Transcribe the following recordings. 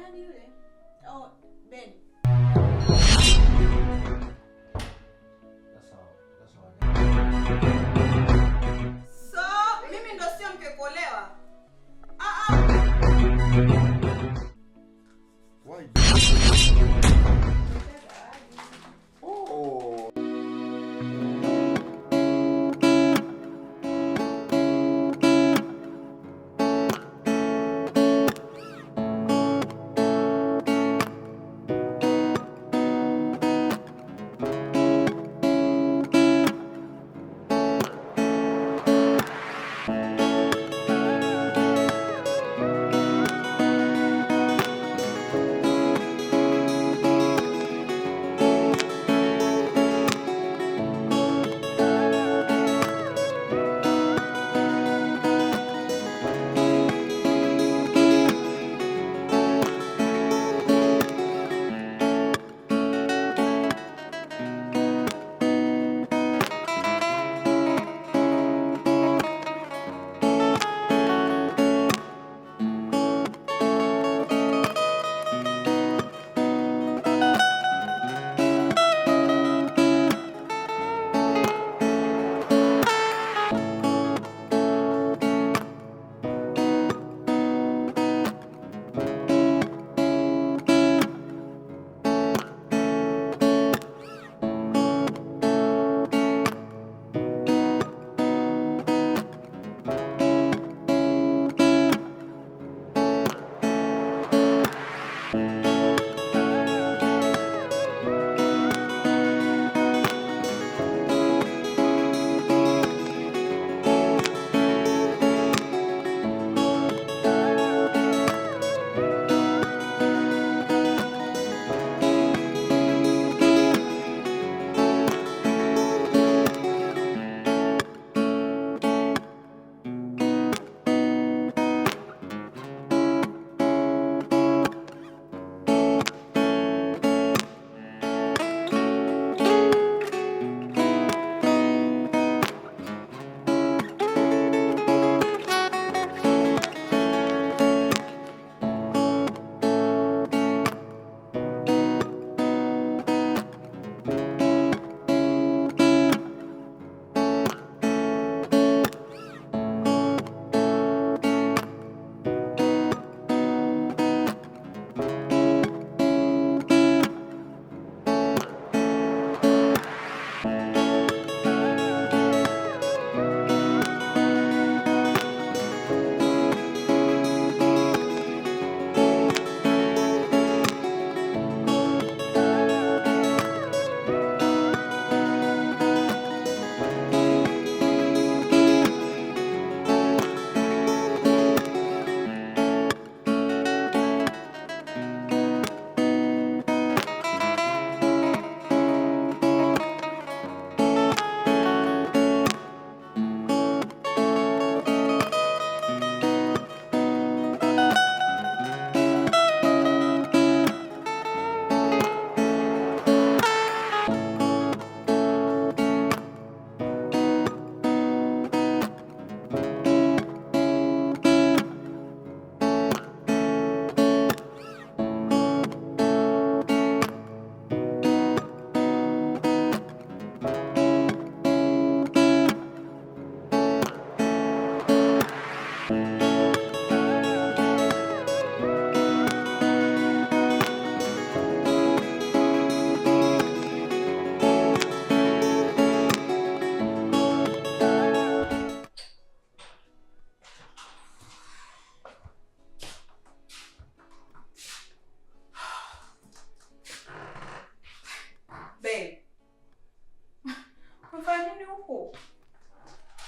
Nani yule? Oh, Ben. So, mimi ndo sio mke kuolewa. Why? Oh.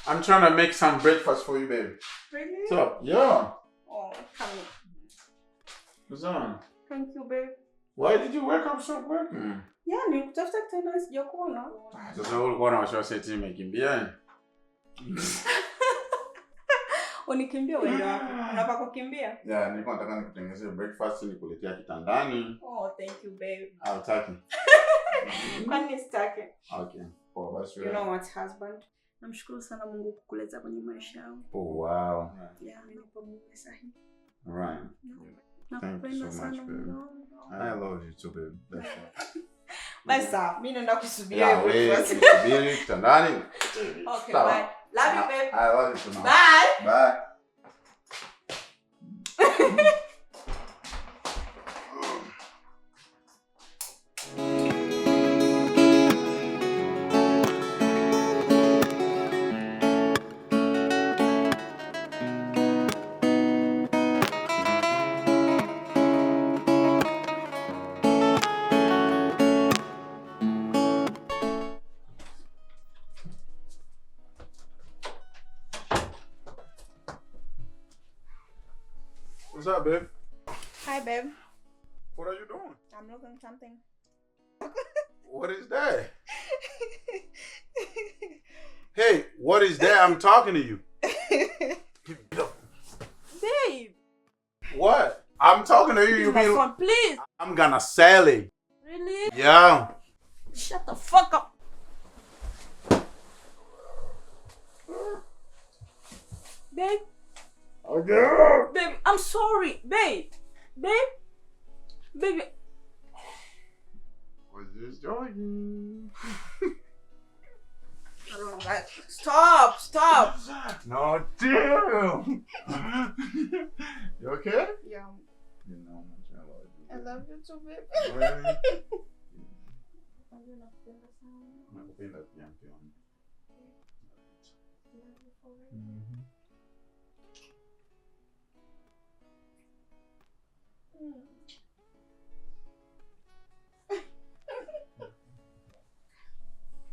I'm trying to make some breakfast for you, babe. Really? So, yeah. Oh, come here. What's on? Thank you, babe. Why did you wake up so quick? Yeah, nikutafuta tena sijakuona. Sasa ulikuwa na wasiwasi nimekimbia. Unikimbia wewe wapi? Unapa kukimbia? Yeah, nilikuwa nataka nikutengenezee breakfast nikuletea kitandani. Oh, thank you, babe. Hautaki. Kwani sitaki? Okay. Poa basi. You know what, husband? Namshukuru sana Mungu kukuleta kwenye maisha yangu. Oh, wow. Yeah, nipo Mungu sahihi. Right. Thank you so much, baby. I love you too, baby. That's it. Basi sawa, mimi naenda kusubiri Yeah, breakfast. wait, kusubiri kitandani. Okay, Sawa. bye. Love you, babe. I love you too much. Bye. Bye. What's up, babe? Hi, babe. What are you doing? I'm looking something. What is that? Hey, what is that? I'm talking to you. Babe. What? I'm talking to you. You My mean phone, please. I'm gonna sell it? Really? Yeah. Shut the fuck up. Babe. Okay. Babe, I'm sorry. Babe. Babe. Baby. Was just joking. I don't know that. Stop. Stop. No, damn. You okay? Yeah. You know how much I love you. I love you too, babe. Really? Nakupenda sana. Nakupenda pia mke wangu. Love you forever. Mhm.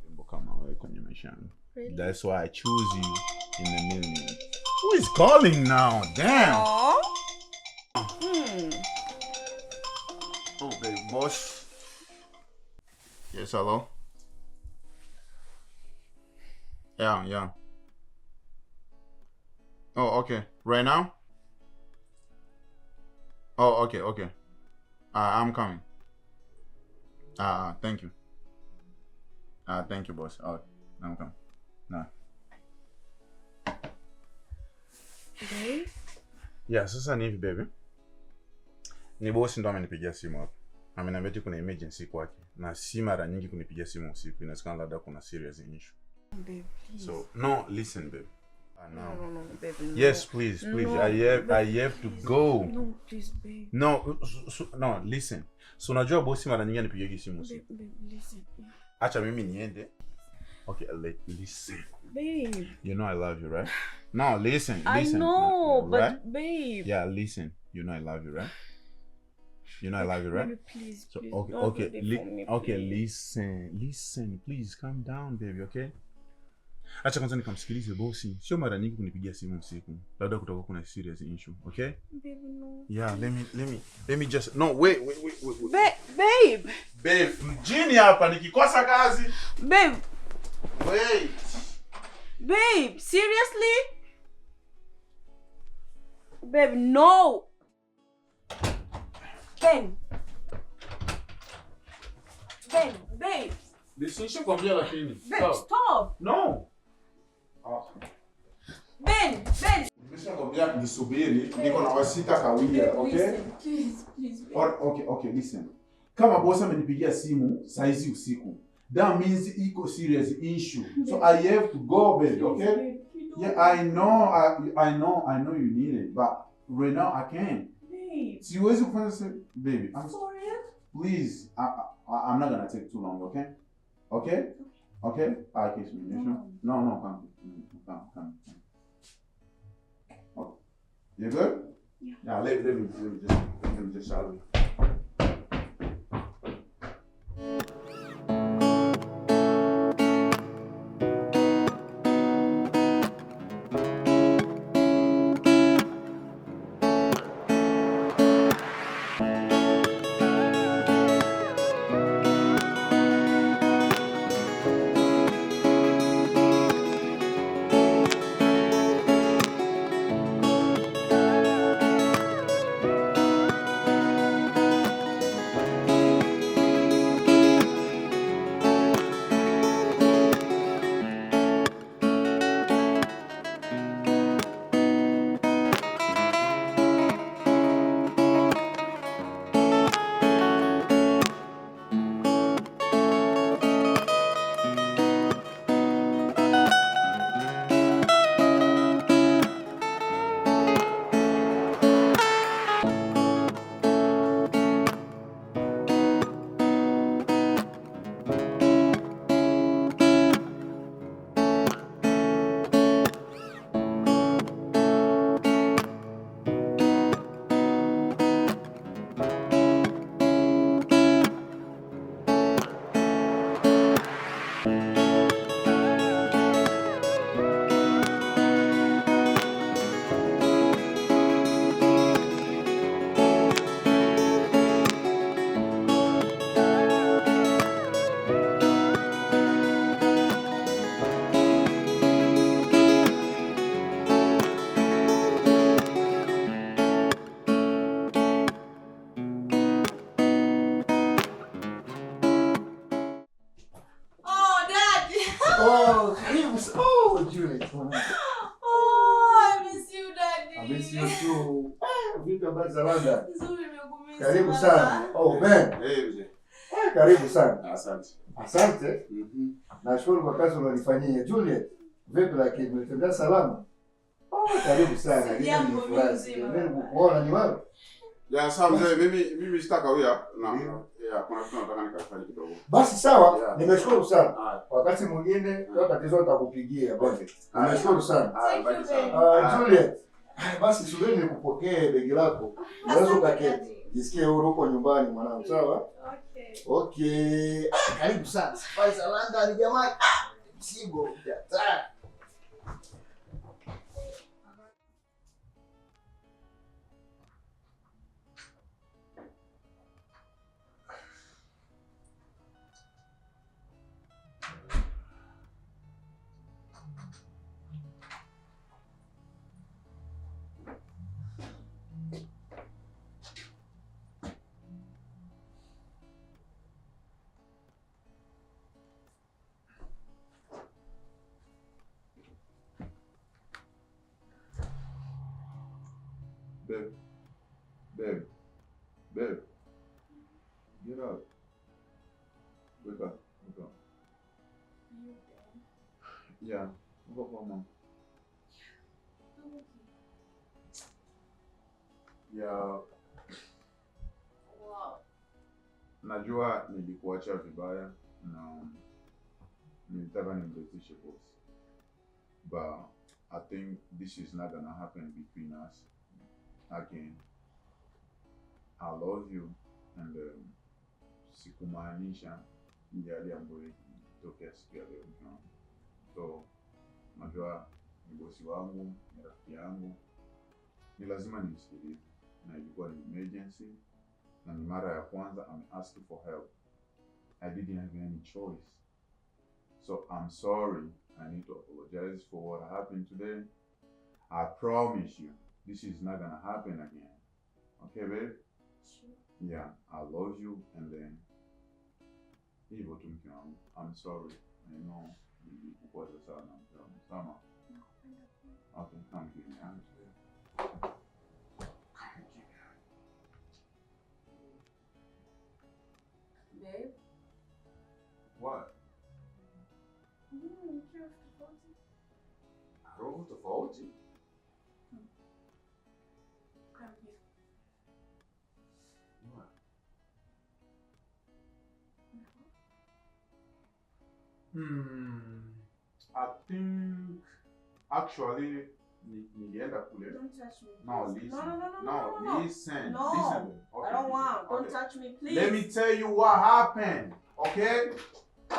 Rembo kama wewe kwenye maisha yangu. Really? That's why I choose you in the million. Who is calling now? Damn. Aww. Oh, baby, boss. Yes, hello. Yeah. Oh, okay. Right now? Oh, okay. I'm coming. Thank you. Thank you, boss. I'm coming. No. Babe? Yeah, sasa ni hivi, baby. Ni boss ndo amenipigia simu hapa. Ameniambia eti kuna emergency kwake. Na si mara nyingi kunipigia simu usiku. Inawezekana labda kuna serious issue. Babe, please. So, no, listen, babe. No, babe. No. Yes, please. No, I have to go. No, please, babe. No, listen. So unajua bosi mara nyingi anipigia simu usiku. Babe, listen. Acha mimi niende. Okay, listen. Babe. You know I love you, right? No, listen. I know, right? but babe. Yeah, listen. You know I love you, right? You know I love you, right? Baby, please, So please. okay, don't okay, do that for me, okay. please. Listen. Please calm down, baby. Okay. Acha kwanza nikamsikilize bosi. Sio mara nyingi kunipigia simu usiku. Labda kutoka kuna serious issue, okay? Baby, no. Yeah, let me just no wait. Babe. Babe, mjini hapa nikikosa kazi. Babe. Wait. Babe, seriously? Babe, no. Babe. Nisishe kwambia lakini. Babe, stop. No. Ben. Nimeshakwambia nisubiri, niko na wasita kawia, okay? Please. Okay, listen. Kama boss amenipigia simu saizi usiku, that means iko serious issue. So I have to go, baby, okay? Babe, Yeah, I know you need it, but right now I can't. Babe. Siwezi kufanya baby. For real? Please, I'm not gonna take too long, okay? Okay? Kiss me, you sure? No, come. Okay. You good? Yeah. Let me just shout you. Oh, Juliet. Oh, I miss you, Daddy. I miss you too. Vipi habari za London? Nzuri, nimekumisi. Karibu sana. Oh, Ben. mzee. Karibu sana. Asante. Asante. Nashukuru kwa kazi unanifanyia. Juliet, vipi lakini umetembea salama? Oh, karibu sana. Jambo Mimi kukuona ni wewe. Ya sawa mzee, mimi sitakawia na kuna kitu nataka nikafanye kidogo. Basi sawa, Yeah. Nimeshukuru sana. Wakati mwingine kwa tatizo nitakupigia bwana. Nimeshukuru sana. Thank you, Juliet, basi subiri nikupokee begi lako. Unaweza ukaketi. Jisikie huru huko nyumbani mwanangu, sawa? Okay. Karibu sana. Safari za London jamani. Msigo. Babe. Get up. Wake up. Yeah. Wake up, mom. Yeah. Wow. Najua nilikuacha vibaya na nilitaka nimrejeshe boss. But I think this is not gonna happen between us again. I love you and sikumaanisha yale ambayo ilitokea siku ya leo. So najua ni bosi wangu, ni rafiki yangu, ni lazima nimsikilize, na ilikuwa ni emergency na ni mara ya kwanza I'm asking for help. I didn't have any choice. So I'm sorry. I need to apologize for what happened today. I promise you this is not gonna happen again. Okay, babe? Sure. Yeah, I love you, and then I'm sorry. I know nilikuwa sana sana. Okay, come give me hands. Babe? What? Roho tofauti? Come here. What? I think actually nilienda kule. Don't touch me. No, Please. listen. No. Listen. No. Listen. Okay. I don't want. Don't Okay. touch me, please. Let me tell you what happened. Okay?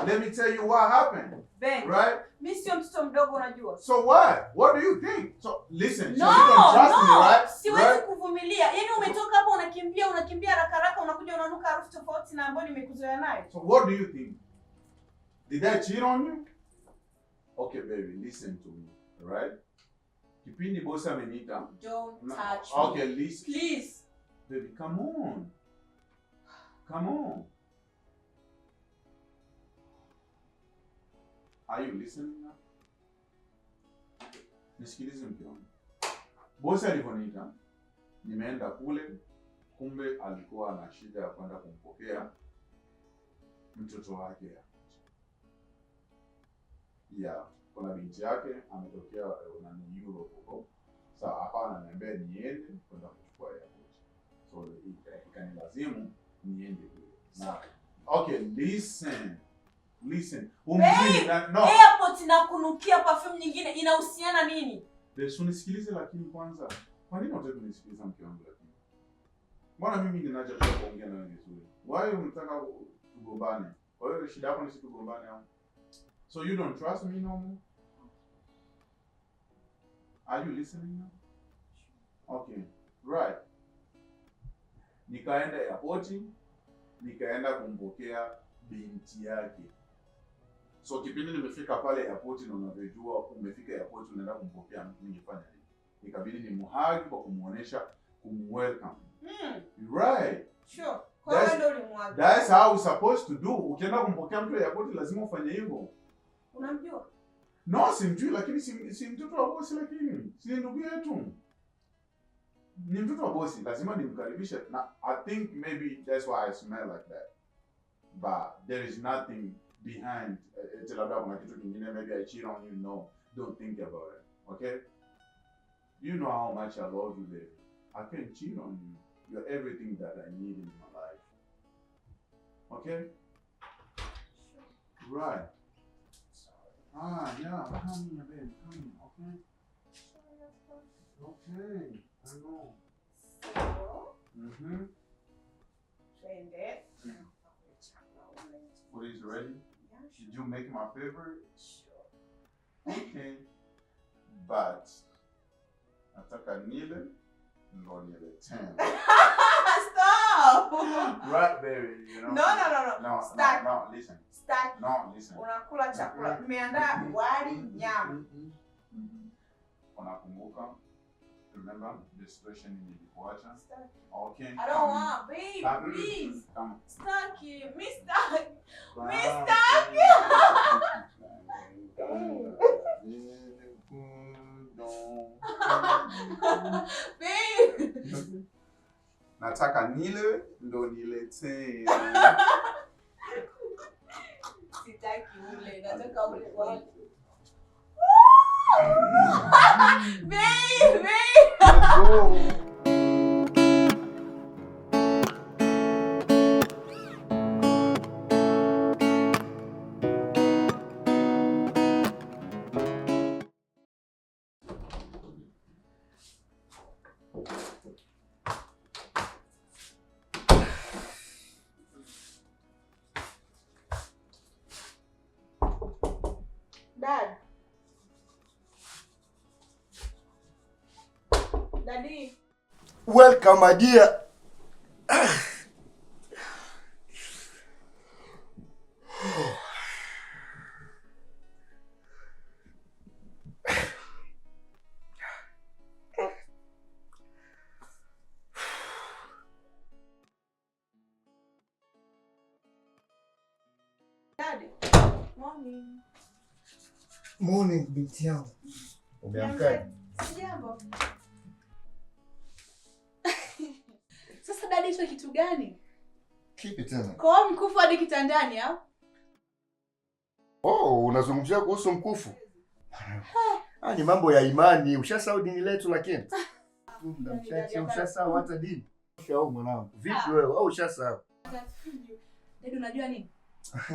Let me tell you what happened. Ben, Right? mimi sio mtoto mdogo unajua. So what? What do you think? So listen. No, so you don't trust me, right? Siwezi Right? kuvumilia. Yaani umetoka hapo unakimbia haraka unakuja unanuka harufu tofauti na ambayo nimekuzoea nayo. So what do you think? Did I cheat on you? Okay, baby, listen to me. Right? Kipindi boss ameniita. Don't No. touch me. Okay, listen. Please. Baby, come on. Come on. Are you listening now? Nisikilize mke wangu. Bosi alivyoniita, nimeenda kule, kumbe alikuwa na shida ya kwenda kumpokea mtoto wake. Yeah, kuna binti yake ametokea na Europe huko. Sasa hapa ananiambia niende kwenda kuchukua airport. So ikanilazimu niende kule. Na okay, listen. No. Airport na kunukia perfume nyingine inahusiana nini? Unisikilize lakini kwanza. Kwa nini unataka kunisikiliza mke wangu lakini? Mbona mimi ninaja tu kuongea nawe vizuri? Why unataka tugombane? Kwa hiyo shida yako ni sisi tugombane au? So you don't trust me no more? Are you listening now? Okay. Right. Nikaenda airport, nikaenda kumpokea binti yake. So kipindi nimefika pale airport na unavyojua umefika airport unaenda kumpokea mtu ningefanya nini? Ikabidi ni muhagi kwa kumuonesha kumwelcome. Right. Sure. Kwa hiyo ndio ulimwaga. That's how we supposed to do. Ukienda kumpokea mtu airport lazima ufanye hivyo. Unamjua? No, simjui lakini si mtoto wa bosi lakini. Si ndugu yetu. Ni mtoto wa bosi, lazima nimkaribishe. Na I think maybe that's why I smell like that. But there is nothing behind. Labda kuna kitu kingine, maybe I cheat on you. No, don't think about it. Okay? You know how much I love you, baby. I can't cheat on you. You're everything that I need in my life. Okay? Right. Yeah, come here, babe. Come here, okay? Okay, I know. So, twende. Food is ready? Yeah, sure. Did you make my favorite? Sure. Okay. But nataka nile ndo nile 10. Stop! Right, baby, you know. No. Start. No, listen. Start. No, listen. Unakula chakula. Nimeandaa wali nyama. Unakumbuka? Remember the situation nilikuacha? Start. Okay. I don't want, babe, please. Come. Stucky. Me stuck. Babe. Nataka nile ndo niletee. Sitaki ule, nataka ule wali. Babe. Let's go. Dad. Daddy. Welcome, my dear. Daddy. Morning. Morning, binti yangu. Umeamkaje? Sijambo. Sasa dadi, hicho kitu gani? Kipi tena? Kwa mkufu hadi kitandani au? Oh, unazungumzia kuhusu mkufu? Ni mambo ya imani. Ushasahau dini letu lakini. Ushasahau hata dini. Ushasahau mwanangu. Vipi wewe? Au ushasahau? Dadi, unajua nini?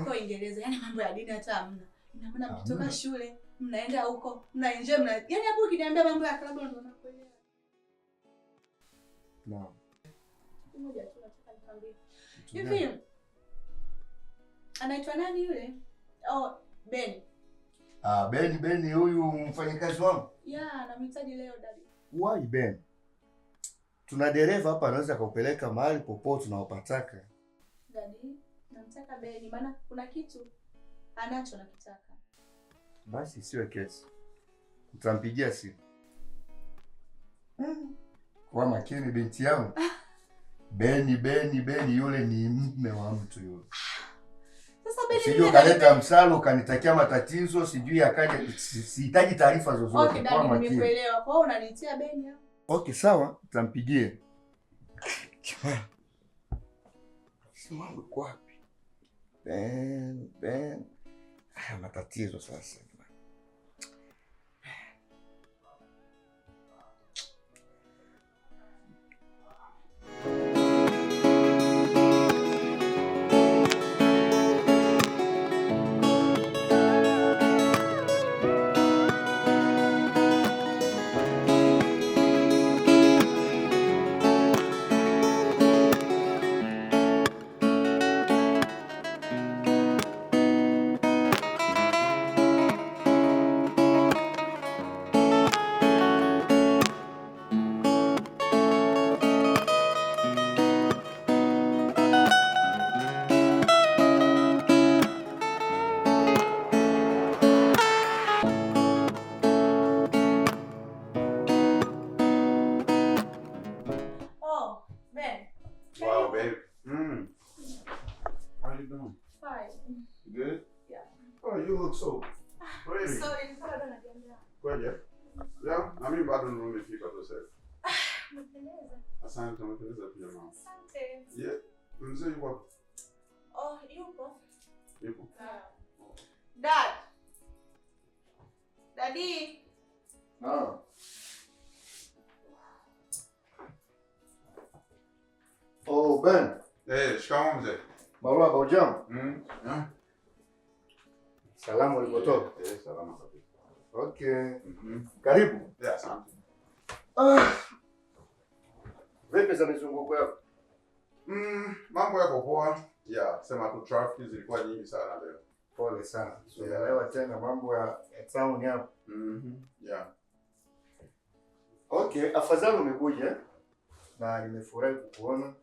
Kwa Uingereza, yani mambo ya dini hata hamna. Ina maana mkitoka shule, mnaenda huko, mnaenjoy, yani hapo ukiniambia mambo ya klabu ndo nakuelewa. Naam. Mmoja tu nataka nikwambie. Hivi anaitwa nani yule? Oh, Ben. Ben huyu mfanyakazi wangu. Yeah, namhitaji leo dadi. Why Ben? Tuna dereva hapa anaweza kupeleka mahali popote tunapotaka. Dadi, namtaka Ben maana kuna kitu anacho nakitaka. Basi siwe kesi. Utampigia simu. Kwa makini binti yangu. Ben yule ni mume wa mtu yule. Sasa Ben sijui kaleta msalo kanitakia matatizo sijui akaja sihitaji taarifa zozote. Okay, kwa makini. Nimekuelewa. Kwa hiyo unanitia Ben hapo. Okay, sawa, tutampigie. Simu kwa wapi? Ben. Matatizo sasa. So pretty. So bado ndio umefika tu sasa. Umependeza. Asante, umependeza pia mama. Asante. Yeah. Mzee yuko wapi? Oh, yupo. Yupo. Dad. Daddy. Ah. Oh, Ben. Shikamoo mzee. Marhaba, hujambo? Yeah. Salamu ulipotoka. Salama kabisa. Okay. Karibu. Yeah, asante. Vipi za mizunguko yako? Mambo yako poa. Yeah, sema tu traffic zilikuwa nyingi sana leo. Pole sana. Unaelewa tena mambo ya town hapa. Yeah. Okay, afadhali umekuja na nimefurahi kukuona.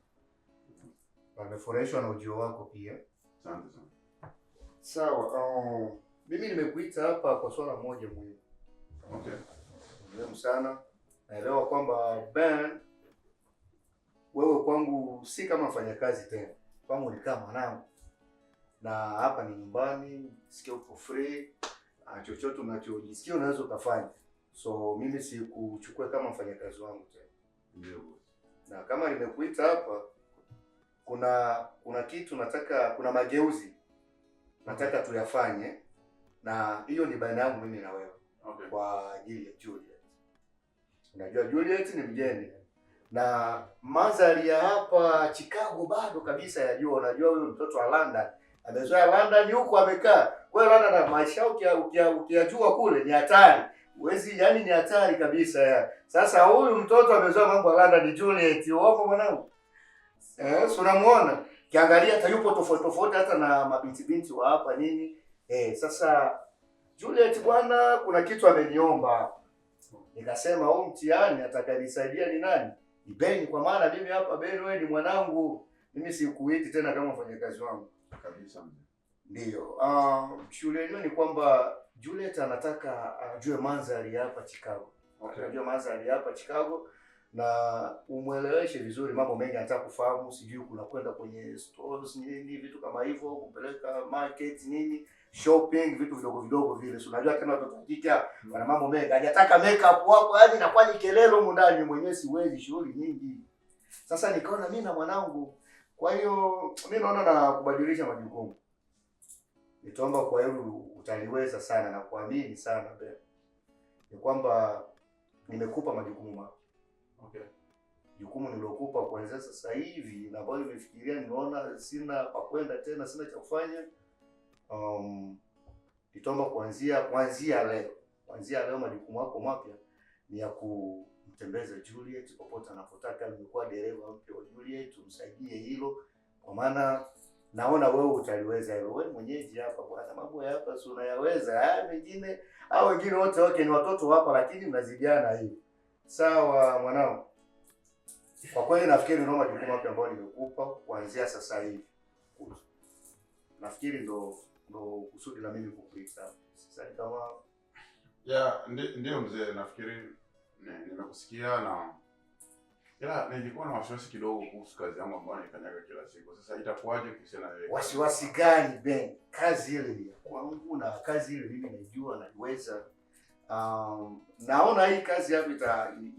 Na nimefurahishwa na ujio wako pia. Asante sana. Sawa. Mimi nimekuita hapa kwa swala moja muhimu. Okay. Muhimu sana. Naelewa kwamba Ben, wewe kwangu si kama mfanyakazi tena. Kwangu ni kama mwanangu. Na hapa ni nyumbani, sikia uko free. Chochote unachojisikia unaweza ukafanya. So mimi sikuchukua kama mfanyakazi wangu tena. Ndio. Na kama nimekuita hapa, kuna kitu nataka, kuna mageuzi nataka tuyafanye, na hiyo ni baina yangu mimi na wewe. Okay. Kwa ajili ya Juliet. Unajua Juliet ni mgeni na mandhari ya hapa Chicago bado kabisa yajua. Unajua huyu mtoto wa London amezoea London, huko amekaa. Kwa hiyo London na maisha ukiyajua kule ni hatari. Huwezi, yani ni hatari kabisa ya. Sasa huyu mtoto amezoea mambo ya London, ni Juliet. Uongo mwanangu? So unamuona? Kiangalia hata yupo tofauti hata na mabinti wa hapa nini. Sasa Juliet bwana, kuna kitu ameniomba. Nikasema huyu mtihani atakayenisaidia ni nani? Ni Ben, kwa maana mimi hapa Ben, wewe ni mwanangu. Mimi sikuiti tena kama mfanyakazi wangu. Kabisa. Ndio. Shule hiyo ni kwamba Juliet anataka ajue mandhari hapa Chicago. Okay. Ajue mandhari hapa Chicago na umueleweshe vizuri, mambo mengi anataka kufahamu, sijui kuna kwenda kwenye stores nini, vitu kama hivyo, kupeleka market nini, shopping, vitu vidogo vile. So unajua tena watoto hakika wana mambo mengi. Hajataka makeup hapo, yaani inakuwa ni kelele huko ndani, mwenyewe siwezi, shughuli nyingi. Sasa nikaona mimi na mwanangu, kwa hiyo mimi naona na kubadilisha majukumu. Nitaomba kwa hiyo utaliweza sana na kuamini sana Ben. Ni kwamba nimekupa majukumu mapya. Okay. Jukumu nilokupa kuanzia sasa hivi na bado nimefikiria, niona sina pa kwenda tena, sina cha kufanya. Nitaomba kuanzia leo majukumu yako mapya ni ya kumtembeza Juliet popote anapotaka. Nimekuwa dereva mpya wa Juliet, umsaidie hilo kwa maana naona wewe utaliweza hilo. Wewe mwenyeji hapa bwana, mambo ya hapa si unayaweza. Haya mengine au wengine wote ni watoto hapa, lakini mnazidiana hivi. Sawa mwanangu. Kwa kweli nafikiri ndio majukumu mapya ambayo nimekupa kuanzia sasa hivi. Nafikiri ndo kusudi la mimi kukuita. Sasa kama ndio mzee, nafikiri nimekusikia na nilikuwa na wasiwasi kidogo kuhusu kazi yangu ambayo naifanyaga kila siku. Sasa itakuwaje kuhusiana na wewe? Wasiwasi gani Ben? Kazi ile ni kwangu na kazi ile mimi naijua na niweza. Naona hii kazi yako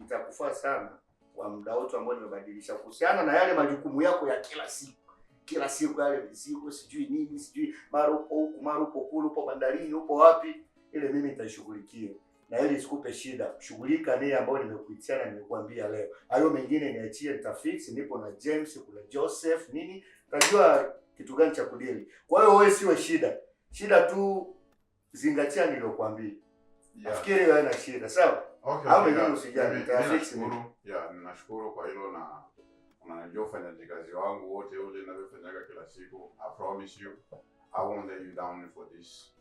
itakufaa sana kwa muda wote ambao nimebadilisha kuhusiana na yale majukumu yako ya kila siku. Kila siku yale mizigo, sijui nini, sijui mara upo huku, mara upo kule, upo bandarini, upo wapi, ile mimi nitaishughulikia. Na ili isikupe shida, shughulika naye ambao nimekuitia na nimekuambia leo. Hayo mengine niachie, nitafix. Nipo na James, kuna Joseph nini, tajua kitu gani cha kudili. Kwa hiyo wewe siwe shida tu zingatia niliyokuambia. Nafikiri wewe haina shida, sawa? Okay. Au mengine usijali, nitafix mimi. Ninashukuru kwa hilo na unajua ufanyaji kazi wangu wote ule ninavyofanyaga kila siku. I promise you I won't let you down for this.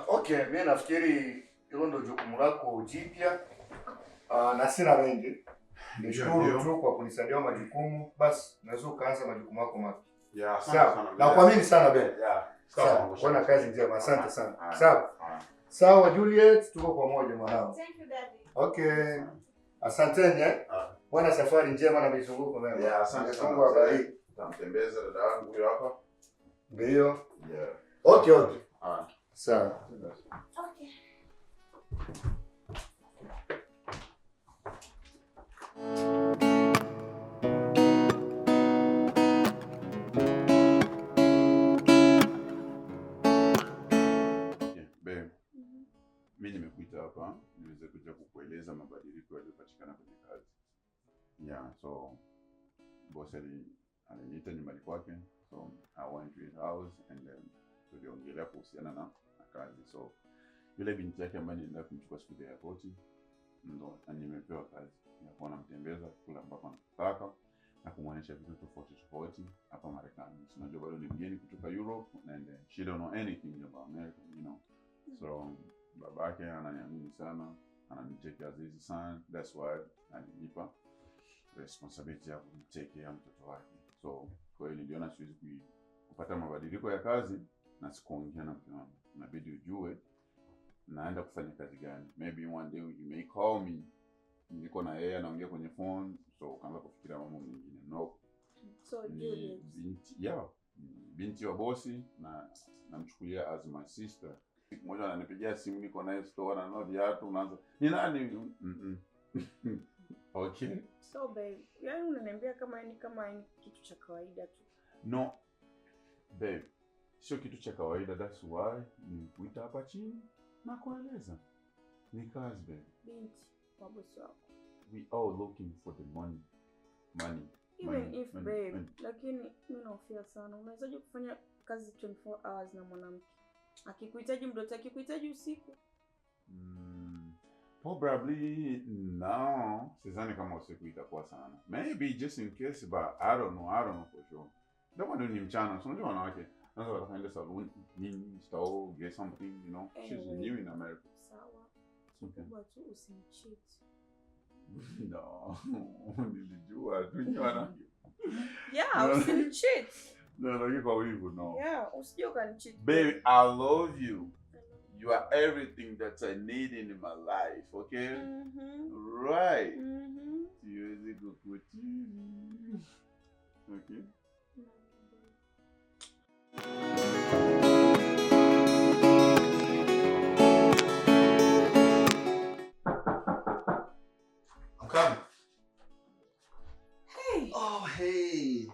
Okay, mimi nafikiri hilo ndio jukumu lako jipya. Na sina mengi. Nishukuru tu kwa kunisaidia majukumu. Basi naweza kuanza majukumu yako mapya. Yeah, sana. Na kuamini sana Ben. Yeah. Sawa. Bwana, kazi njema. Asante sana. Sawa. Sawa Juliet, tuko pamoja mwanangu. Thank you daddy. Okay. Asanteni. Bwana, safari njema na mizunguko mema. Yeah, asante sana. Mungu awabariki. Tamtembeza dada yangu huyo hapa. Ndio. Yeah. Okay. Sawa. Okay. Mimi nimekuita hapa niweze kuja kukueleza mabadiliko yaliyopatikana kwenye kazi. Yeah, so boss aliniita nyumbani kwake, so I went to his house and then tuliongelea kuhusiana na kazi. So yule binti yake ambaye nilienda kumchukua siku ya airport ndo nimepewa kazi ya kuwa namtembeza kula ambapo anataka na kumwonyesha vitu tofauti hapa Marekani. Unajua bado ni mgeni kutoka Europe and she don't know anything about America, you know. So babake ananiamini sana, ananicheki azizi sana. That's why alinipa responsibility ya kumtake care mtoto wake. So kwa hiyo niliona siwezi kupata mabadiliko ya kazi na sikuongea na mke wangu. Inabidi ujue naenda kufanya kazi gani. Maybe one day you may call me, niko na yeye anaongea kwenye phone, so ukaanza kufikiria mambo mengine. No. So Juliet, binti wa bosi na namchukulia as my sister. Mmoja ananipigia simu, niko naye store na viatu, unaanza ni nani? Okay. So babe, yani unaniambia kama ni kitu cha kawaida tu. No. Babe, sio kitu cha kawaida. That's why nikuita hapa chini na kueleza. Ni kazi babe. Binti wa bosi wako. We all looking for the money. Even if babe, lakini mimi naofia sana. Unawezaje kufanya kazi 24 hours na mwanamke? Akikuhitaji mdoto, akikuhitaji usiku. Probably no. Sidhani kama usiku itakuwa sana. Maybe just in case, but I don't know for sure. Ndio maana ni mchana. Unajua wanawake naweza wakaenda salon, nini, store, get something, you know. She's new in America. Sawa. Okay. Watu usimcheat. No. Nilijua tu nyana. Yeah, usimcheat. No, kwa wivu, no. Yeah, usije ukanicheat. Baby, I love you. You are everything that I need in my life, okay? Right. Siwezi kukutini. Okay? I'm coming. hey. Oh, hey.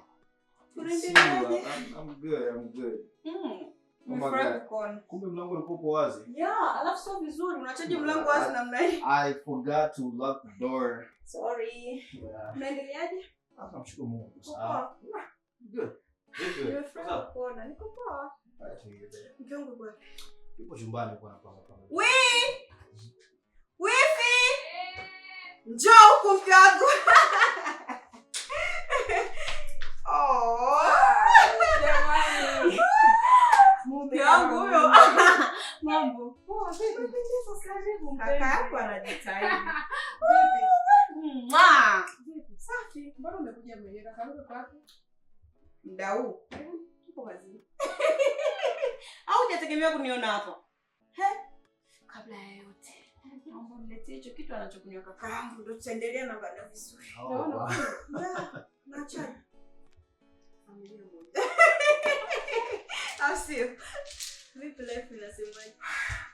Unaendeleaje? I'm good. Oh my Umefurahi God. kuona. Kumbe mlango ulikuwa wazi. Yeah, alafu sio vizuri. Unachaji mlango wazi namna hii. I forgot to lock the door. Sorry. Yeah. Unaendeleaje? Namshukuru Mungu. Poa. Good. Nimefurahi kuona. Niko poa. Mke wangu bwana. Yupo chumbani kwa napanga. Wifi! Njoo huku mke wangu. Oh, jamani. Mke wangu huyo. Mambo. Poa, vipi? Kaka yako anajitahidi. Vipi? Safi. Mbona umekuja mwenyewe? Kaka yako wapi? Muda huu. Tuko kazini. Au hujategemea kuniona hapa? Kabla ya yote, naomba niletee hicho kitu anachokunywa kaka yangu ndio tutaendelea na baada vizuri. Nacha. Familia moja. Asio. Vipi life inasemaje?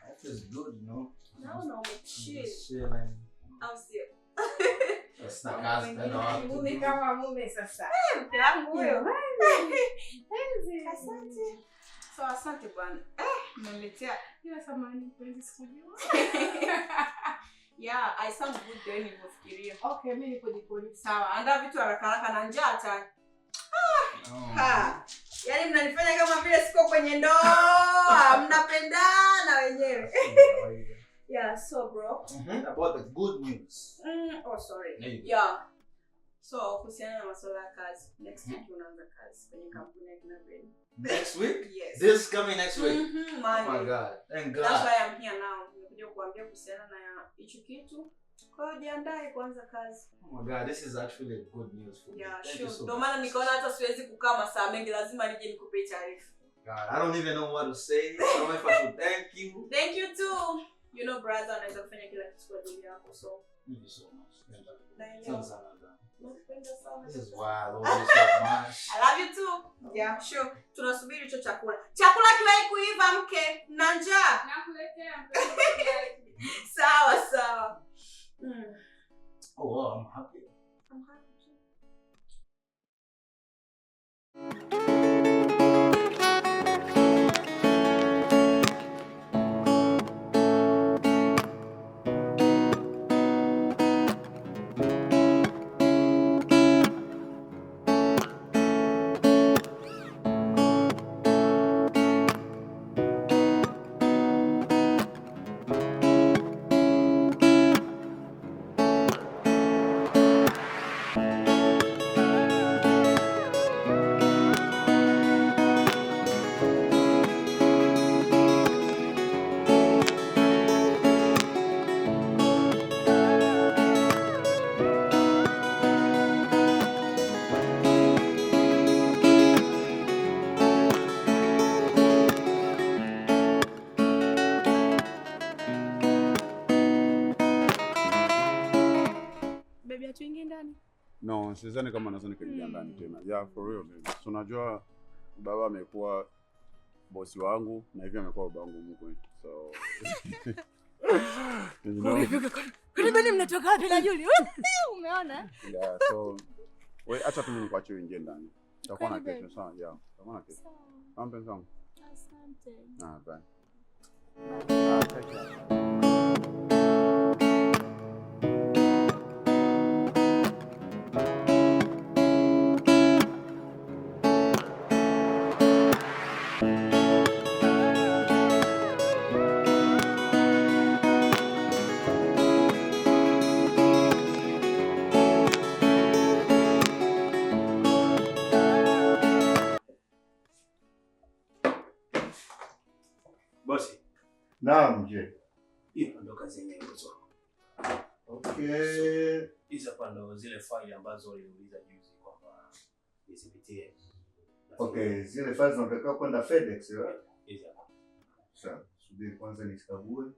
That is good, you know. Naona umechill. Chilling. Asio. Sasa kazi tena wapi? Mume kama mume sasa. Mke wangu huyo. Asante. So asante bwana. Umeniletea. Ila samani mpenzi sikujua. Yeah, I sound good though nilivyofikiria. Okay, mimi nipo jikoni. Sawa, andaa vitu haraka na njaa tayari. Oh. Yaani mnanifanya kama vile siko kwenye ndoa. Mnapendana wenyewe. Yeah, so bro. About the good news. Oh sorry. Maybe. Yeah. So kuhusiana na masuala ya kazi, next week unaanza kazi kwenye kampuni ya Kinabeni. Next week? Yes. This coming next week? Man. Oh my God. Thank God. That's why I'm here now. Nimekuja kuambia kuhusiana na hicho kitu. Kwa hiyo jiandae kuanza kazi. Oh my God, this is actually good news for me. Yeah, Thank sure. you so Ndio much. maana nikaona hata siwezi kukaa masaa mengi, lazima nije nikupe taarifa. God, I don't even know what to say. I don't know if I should thank you. Thank you too. You know brother anaweza kufanya kila kitu kwa ajili yako, so Thank you so much. naelewa. Sana. Nakupenda sana. This is why I love you so much. I love you too. Yeah, sure. Tunasubiri hicho chakula. Chakula kiwahi kuiva mke. Na njaa. Nakuletea. Sawa. Oh, well, I'm happy. No, sidhani kama naweza nikaingia ndani tena. Yeah, for real baby. So unajua baba amekuwa bosi wangu na hivi amekuwa baba wangu mkwe. So Kwani mnatoka wapi na Julie? Umeona? Yeah, so wewe acha tu nikuache uingie ndani. Tutakuwa na kesho sawa? Yeah, tutakuwa na kesho. Mpenzi wangu. Asante. Bye. Take care. Bosi. Naam, je. Hiyo ndo kazi yenyewe bosi. Okay. Hizo hapa ndo zile faili ambazo uliuliza juzi kwamba nisipitie. Okay, zile files zinataka kwenda FedEx, right? Hizo hapa. Sawa, subiri kwanza nizikague.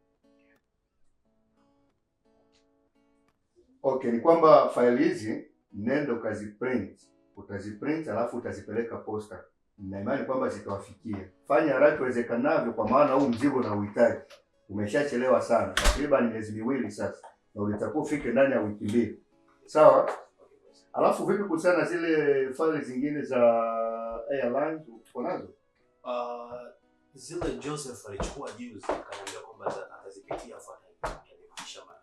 Okay, ni kwamba file hizi nenda ukaziprint. Utaziprint alafu utazipeleka posta. Na imani kwamba zitawafikia. Fanya haraka iwezekanavyo kwa maana huu mzigo na uhitaji. Umeshachelewa sana. Takriban miezi 2 sasa. Na ulitakiwa ufike ndani ya wiki 2. Sawa? Alafu vipi kuhusiana na zile file zingine za airlines uko nazo? Zile Joseph alichukua juzi akaniambia kwamba atazipitia afa atanifikisha mara.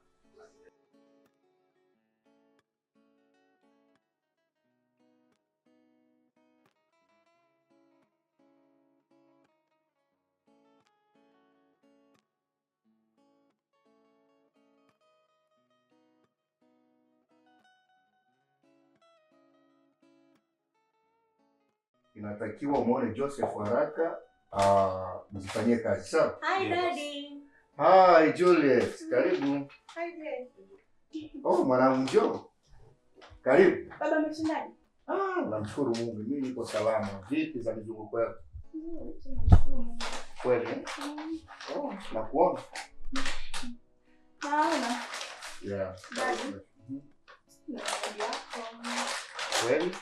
Inatakiwa umuone Joseph haraka mzifanyie kazi, sawa? Hi daddy. Hi Juliet, karibu. Hi daddy. Oh, mwanangu njoo. Karibu. Baba ameshindaje? Namshukuru Mungu, mimi niko salama. Vipi za mizunguko yako? Kweli? Oh, nakuona. Naona. Yeah. Daddy. Kweli?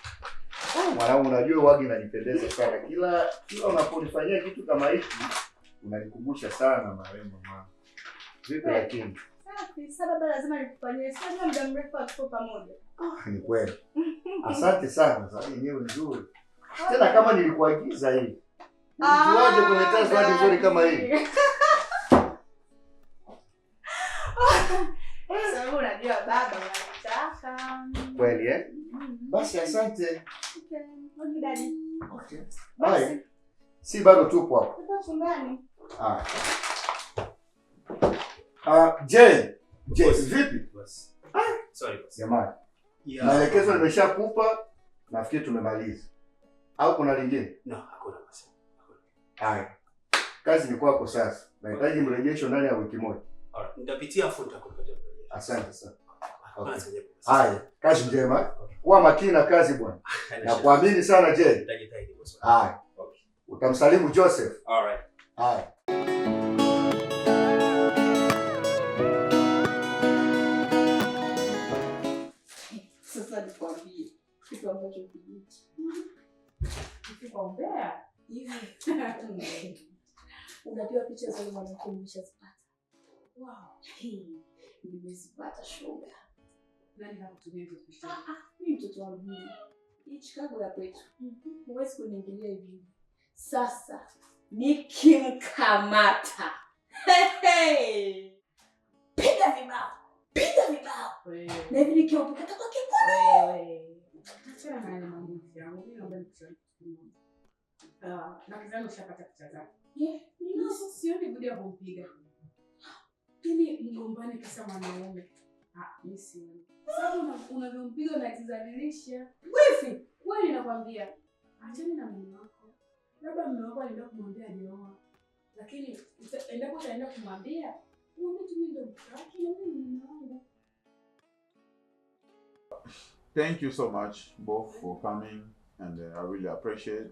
Mwanangu, unajua wagi inanipendeza sana. Kila unaponifanyia kitu kama hiki unanikumbusha sana marehemu mama. Vipi lakini? Safi, sababu lazima nikufanyie. Sasa muda mrefu tuko pamoja. Ni kweli. Asante sana. Zawadi yenyewe nzuri. Tena kama nilikuagiza hii. Unajuaje kuletea zawadi nzuri kama hii? Sababu unajua baba unataka. Kweli Basi asante. Okay daddy. Okay. Bye. Si bado tupo hapo. Tupo chumbani. Je, vipi? Boss. Sorry boss. Jamani. Yeah. Maelekezo nimeshakupa, nafikiri tumemaliza. Au kuna lingine? No, hakuna boss. Haya. Kazi ni kwako sasa. Nahitaji mrejesho ndani ya wiki moja. Alright. Nitapitia futa kwa pamoja. Asante sana. Okay. Haya, kazi njema. Kuwa makini na kazi bwana. Na kuamini sana je. Nitajitahidi boss. Haya. Okay. Utamsalimu Joseph. Alright. Haya. Sasa nikwambie kitu ambacho kijiji. Nikwambia hivi. Unajua picha za mwanamke nimeshazipata. Wow. Nimezipata shoga. Nani hakutumia hizo picha? Mimi mtoto wangu mimi. Hii Chicago ya kwetu. Huwezi kuniingilia hivi. Sasa nikimkamata. Piga vibao. Piga vibao. Na hivi nikiomba katoka kipona. Wewe. Achana na yale mambo yangu. Mimi naomba nikushauri kitu kimoja. Na kizani ushapata picha zake. Ninazo sioni budi ya kumpiga. Ili mgombane kisa mwanaume. Mimi sioni. Sababu unavyompiga unajizalilisha. Wifi, kweli nakwambia. Achana na mume wako. Labda mume wako anaenda kumwambia ajeoa. Lakini endapo utaenda kumwambia, mwambie tu mimi ndo mke wake na mimi ni mume wangu. Thank you so much both for coming and I really appreciate.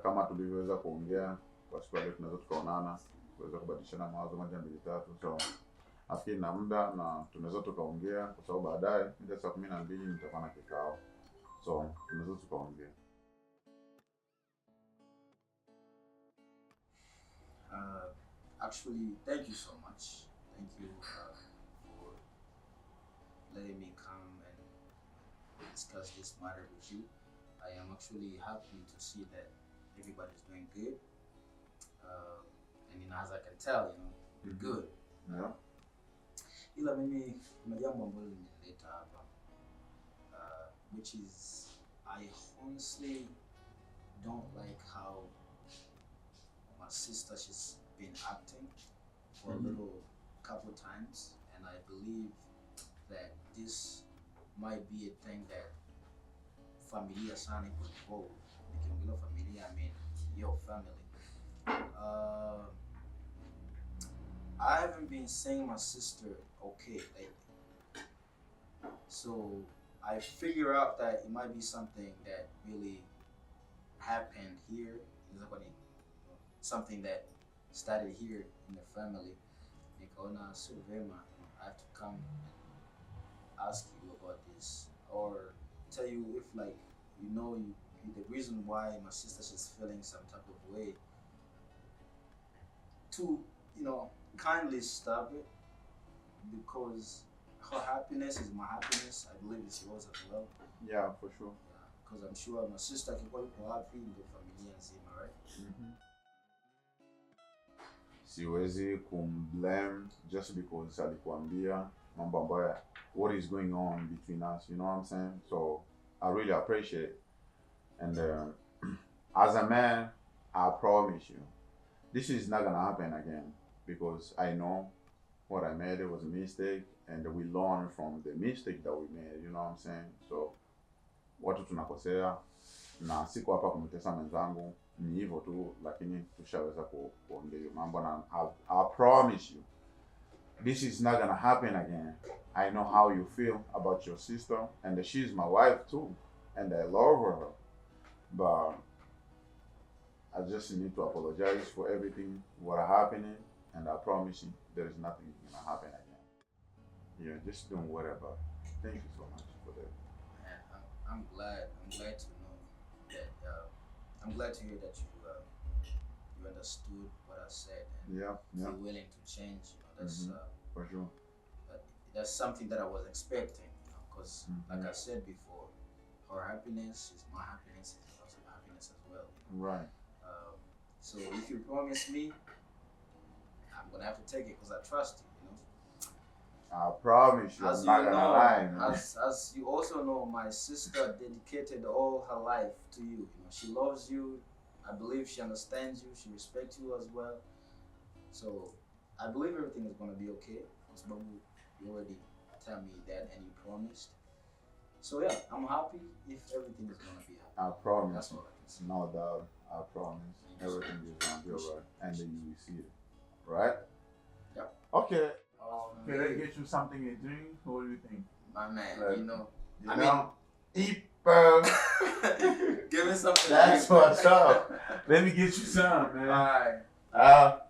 Kama tulivyoweza kuongea kwa siku leo tunaweza tukaonana, kuweza kubadilishana mawazo moja mbili tatu. So nafikiri na muda na tunaweza tukaongea, kwa sababu baadaye mida saa 12 nitakuwa na kikao, so tunaweza tukaongea. Actually, thank you so much. Thank you for letting me come and discuss this matter with you. I am actually happy to see that everybody's doing good. And as I can tell, you're good. Yeah. Ila mimi kuna jambo ambalo limenileta hapa, which is I honestly don't like how my sister, she's been acting for a little couple times, and I believe that this might be a thing that familia sana iko involved. Nikiongelea familia, I mean your family. I haven't been seeing my sister okay lately, so I figure out that it might be something that really happened here. Something that started here in the family. Nikaona sio vema, I have to come and ask you about this, or tell you if the reason why my sister is feeling some type of way, to kindly stop it, because her happiness is my happiness. I believe it's yours as well. Yeah, for sure. Because I'm sure my sister akikuwa yuko happy ndio familia nzima, right? Siwezi kumblame just because alikuambia mambo ambayo what is going on between us, you know what I'm saying? So I really appreciate it. And as a man, I promise you, this is not gonna happen again, because I know what I made, it was a mistake, and we learn from the mistake that we made, you know what I'm saying? So watu tunakosea, na siko hapa kumtesa mwenzangu, ni hivyo tu, lakini tushaweza kuongea mambo, na I promise you, this is not gonna happen again. I know how you feel about your sister, and she's my wife too, and I love her, but I just need to apologize for everything what happening, and I promise you there is nothing gonna happen again. Yeah, just don't worry about it. Thank you so much for that. Man, I'm glad to know that. I'm glad to hear that you understood what I said and Yeah. you're willing to change. That's For sure. that's something that I was expecting. Because like I said before, her happiness is my happiness, is also my happiness as well. Right. So if you promise me, I'm gonna have to take it because I trust you. I promise you, I'm not gonna lie, man. As you also know, my sister dedicated all her life to you. She loves you. I believe she understands you. She respects you as well. So I believe everything is gonna be okay. Because Babu, you already tell me that and you promised. So yeah, I'm happy if everything is gonna be happy. I promise. That's all I can say. No doubt. I promise. Everything is gonna be alright, and then you will see it. Right? Yep. Okay. Can I get you something to drink? What do you think? My man, Eat. Give me something. That's what's up. Let me get you some, man. Alright.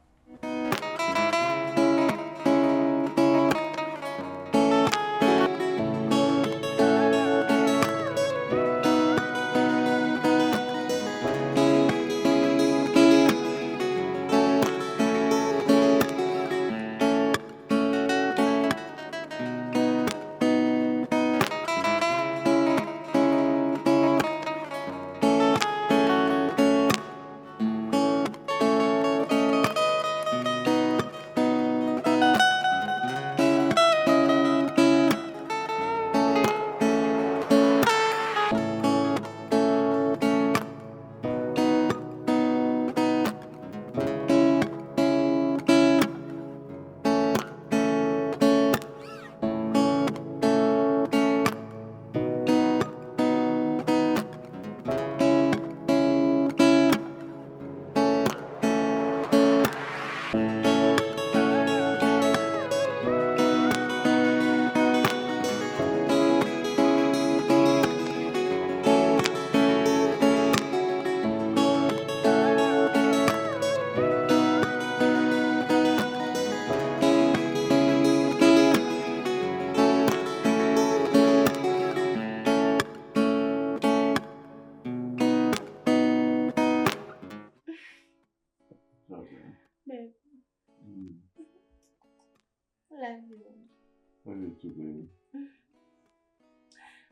baby.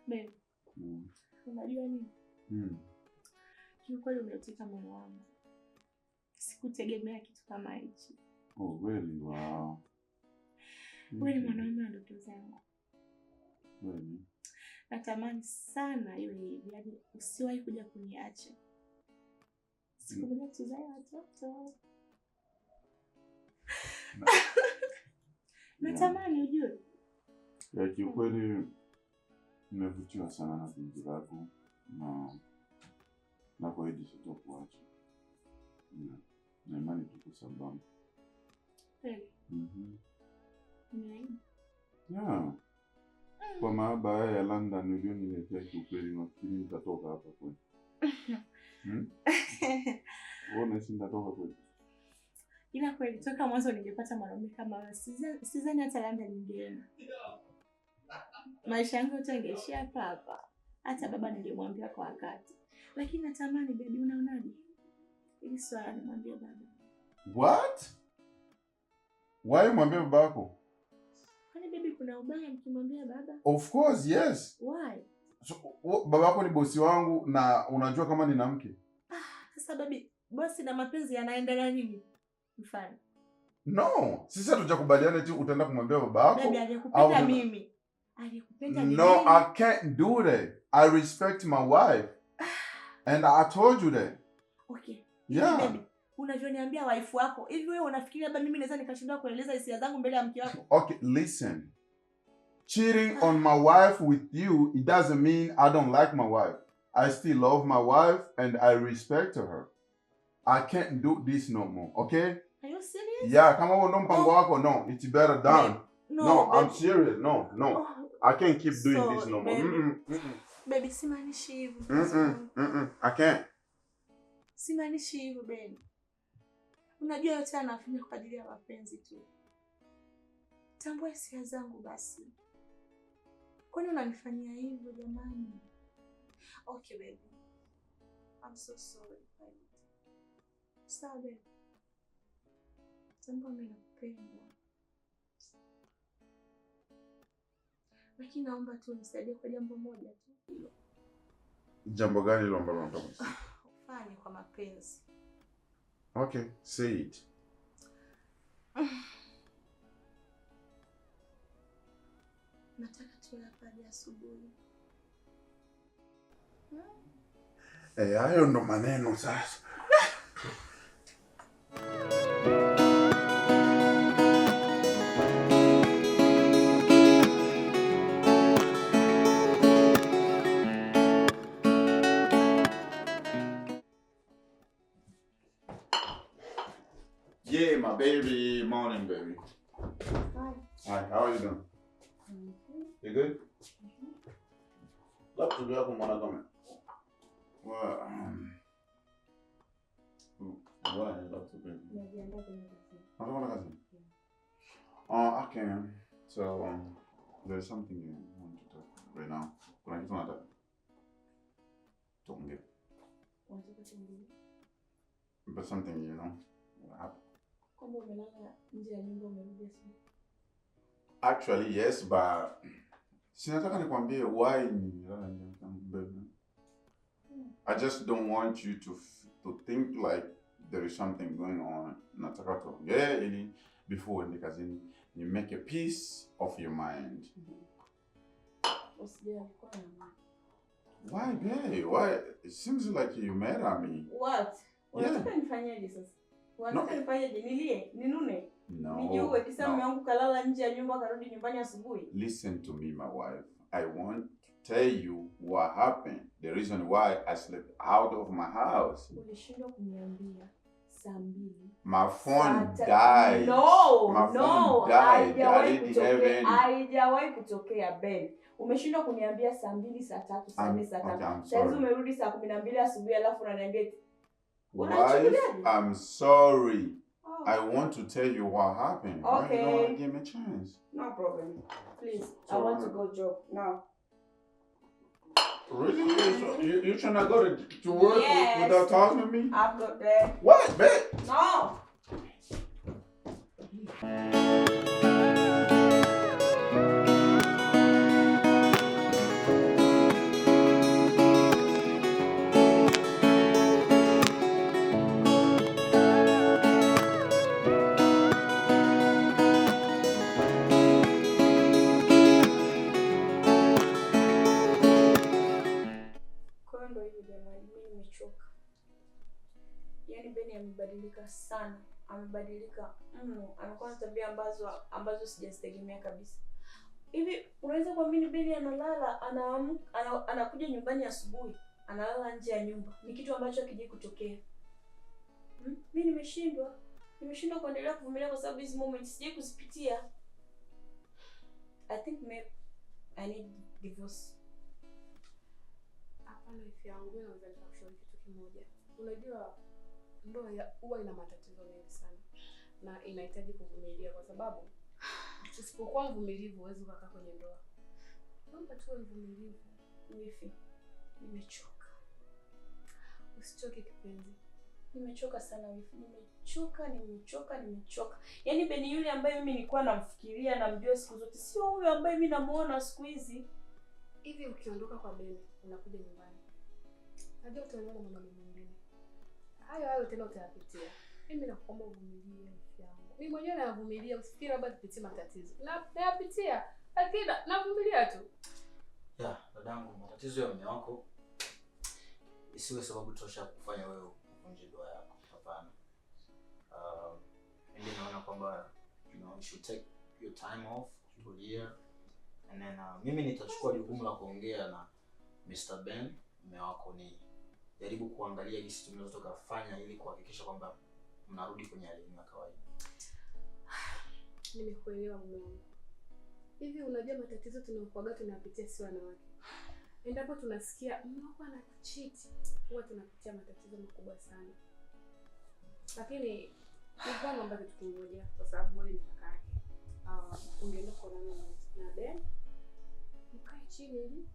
Babe, unajua nini? Kiukweli umeteka moyo wangu. Sikutegemea kitu kama hichi. Oh, really? Wow. Wewe ni mwanaume wa ndoto zangu. Really? Natamani sana iwe hivi, yaani usiwahi kuja kuniacha. Siku moja tuzae watoto. Natamani ujue. Ya kiukweli nimevutiwa sana na penzi lako na kuahidi sitakuacha. Na imani tuko sambamba. Kweli? Yeah. Kwa mahaba ya London ulioniletea kiukweli nafikiri nitatoka hapa kweli. Uone si nitatoka kweli. Ila kweli toka mwanzo ningepata mwanaume kama wewe, sidhani hata London ningeenda. Maisha yangu yote yangeishia hapa hapa. Hata baba ningemwambia kwa wakati. Lakini natamani baby, unaonaje? Ili swala nimwambie baba. What? Why mwambie babako? Kwani baby kuna ubaya nikimwambia baba? Of course, yes. Why? So, babako ni bosi wangu na unajua kama nina mke. Sasa baby, bosi na mapenzi yanaendelea nini? Mfano. No, sisi hatujakubaliana eti utaenda kumwambia babako. Baby aliyekupenda mimi. Aliyekupenda mimi. No, I can't do that. I respect my wife. And I told you that. Okay. Yeah. Baby, unavyoniambia wife wako, hivi wewe unafikiri labda mimi naweza nikashindwa kueleza hisia zangu mbele ya mke wako? Okay, listen. Cheating on my wife with you, it doesn't mean I don't like my wife. I still love my wife and I respect her. I can't do this no more, okay? Are you serious? Yeah, kama wewe ndo mpango wako, no, it's better done. No, I'm serious. No. I can't keep doing this no more. Baby, simaanishi hivyo. I can't. Simaanishi hivyo baby. Unajua yote anafanya kwa ajili ya mapenzi tu. Tambua hisia zangu basi. Kwani unanifanyia hivyo jamani? Okay baby. I'm so sorry. Sawa baby. Tambua mimi nakupenda. Lakini naomba tu unisaidie kwa jambo moja tu. Jambo gani hilo ambalo unataka? Ufanye kwa mapenzi. Okay, say it. Nataka tule hapa hadi asubuhi. Hayo ndo maneno sasa. Yeah, my baby. Morning, baby. Hi, how are you doing? You good? Laptop yako mbona kama? Why laptop yako? Najiandaa kazi. I can. So, there's something you want to talk right now. Kuna kitu nataka tuongee. But something, you know, what happened? Actually, yes, but sinataka nikwambie why nilala nje baby. I just don't want you to think like there is something going on. Nataka tuongee ili before uende kazini you make a peace of your mind. Why, babe? Why? It seems like you mad at me. What? Unataka nifanyaje sasa? Unataka nifanyaje? Nilie? Ninune? No. Nijiue kisa mume wangu kalala nje ya nyumba karudi nyumbani asubuhi? Listen to me, my wife. I want to tell you what happened. The reason why I slept out of my house. Ulishindwa kuniambia saa 2. My phone died. My phone died. Haijawahi kutokea Ben. Umeshindwa kuniambia saa 2, saa 3, saa 4, saa 5. Sasa umerudi saa 12 asubuhi alafu unaniambia wife, I'm sorry. I want to tell you what happened. Okay. You don't want to give me a chance. No problem. Please, I want to go job now. Really? You trying to go to work without talking to me? I've got that. What, babe? No. nimechoka. Yaani Beni amebadilika sana. Amebadilika mno. Amekuwa na tabia ambazo sijazitegemea kabisa. Hivi unaweza kuamini Beni analala, anakuja nyumbani asubuhi, analala nje ya nyumba. Ni kitu ambacho hakijai kutokea. Mimi nimeshindwa kuendelea kuvumilia kwa sababu hizi moments sijai kuzipitia. I think maybe I need divorce. Hapana, ifi yangu, mimi naweza nikakushauri kitu kimoja. Unajua ndoa huwa ina matatizo mengi sana na inahitaji kuvumilia, kwa sababu usipokuwa mvumilivu huwezi kukaa kwenye ndoa. Naomba tuwe mvumilivu. Ifi, nimechoka. Usichoke kipenzi. Nimechoka sana Ifi. Nimechoka. Yaani Beni yule ambaye mimi nilikuwa namfikiria namjua siku zote sio huyo ambaye mimi namuona siku hizi. Hivi ukiondoka kwa Beni, unakuja nyumbani, najua utaona mama mwingine. Hayo tena utayapitia. Mimi nakuomba uvumilie ifi yangu. Mimi mwenyewe navumilia, usifikiri labda tupitie matatizo. Nayapitia, lakini navumilia tu. Ya, dadangu, matatizo ya mume wako isiwe sababu tosha kufanya wewe uvunje ndoa yako. Hapana. Mimi naona kwamba you should take your time off, tulia. And then mimi nitachukua jukumu la kuongea na Mr. Ben, mume wako, ni jaribu kuangalia jinsi tunaweza tukafanya ili kuhakikisha kwamba mnarudi kwenye hali ya kawaida. Nimekuelewa mume wangu. Hivi unajua matatizo tunayapitia si wanawake. Endapo tunasikia mume wako anacheat, huwa tunapitia matatizo makubwa sana. Lakini nilikuwa naomba kitu kimoja, kwa sababu wewe ni kaka yake. Ungeenda kuonana na Ben, mkae chini ili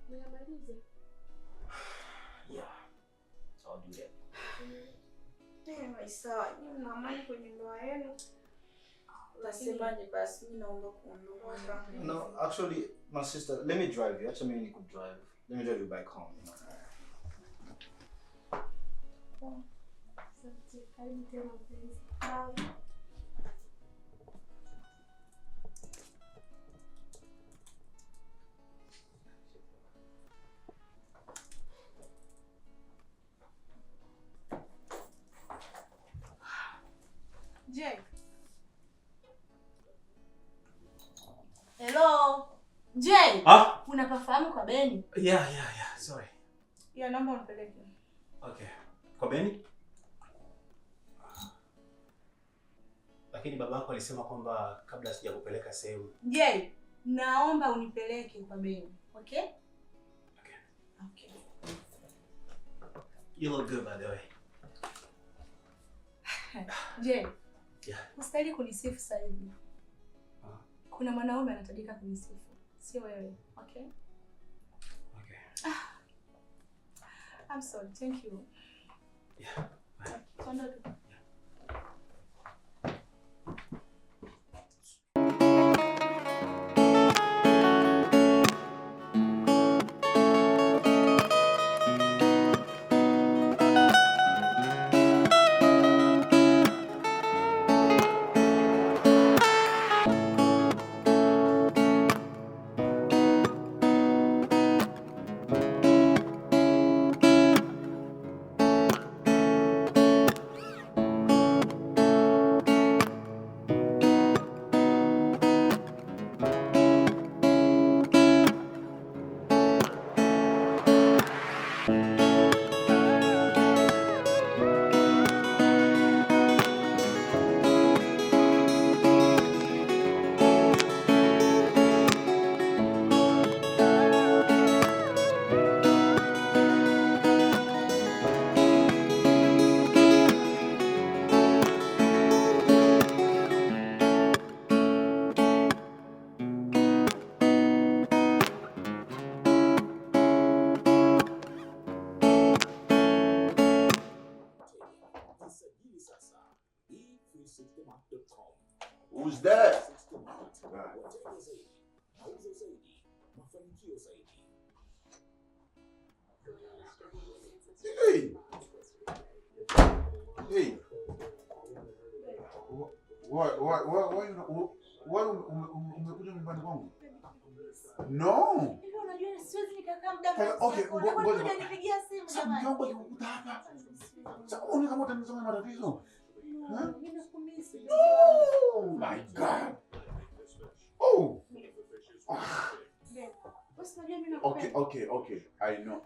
mnamalize. Yeah. I'll do that. Sawa, mna amani kwenye ndoa yenu. Nasemaje basi, mimi naomba kuondoka. No, actually, my sister, let me drive you. Actually, I could drive. Let me drive you back home. You know? Jay. Hello. Jay. Unapafahamu kwa Beni? Yeah. Sorry. Ya naomba unipeleke. Okay. Kwa Beni? Lakini babako alisema kwamba kabla sijakupeleka sehemu. Jay, naomba unipeleke kwa Beni. Okay? Okay. You look good, by the way. Jay. Yeah. Ustahili kunisifu sasa hivi. Kuna mwanaume anahitajika kunisifu, sio wewe. Okay? Okay. I'm sorry. Thank you. Yeah. Bye. Who's that? Hey. Hey. Why umekuja nyumbani kwangu? No. Unajua Siwezi nikakaa muda Okay, mrefu. ngoja. Unakuja nipigia simu Sasa jamani. mjomba yuko hapa. Sasa uone kama utanizama matatizo. No, nimekumisi. Oh my God. Oh. Basi najua mimi nakupenda. Okay. I know.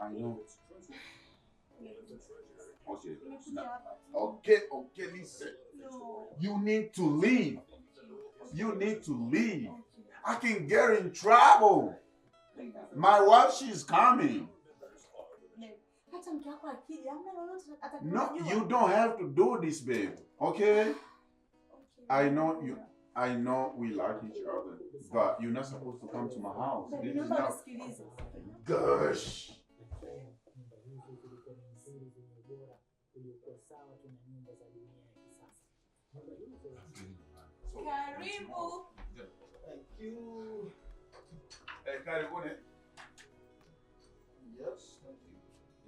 Okay. Nimekuja hapa. Okay, listen. No. You need to leave. I can get in trouble. My wife, she's coming. Hata mke wako akija, hamna lolote No, atakujua. you don't have to do this, babe. Okay? I know we like each other, but you're not supposed to come to my house. Baby, This is naomba not. nisikilize. Gosh. Karibu. Thank you. Hey, karibuni. Yes, thank you.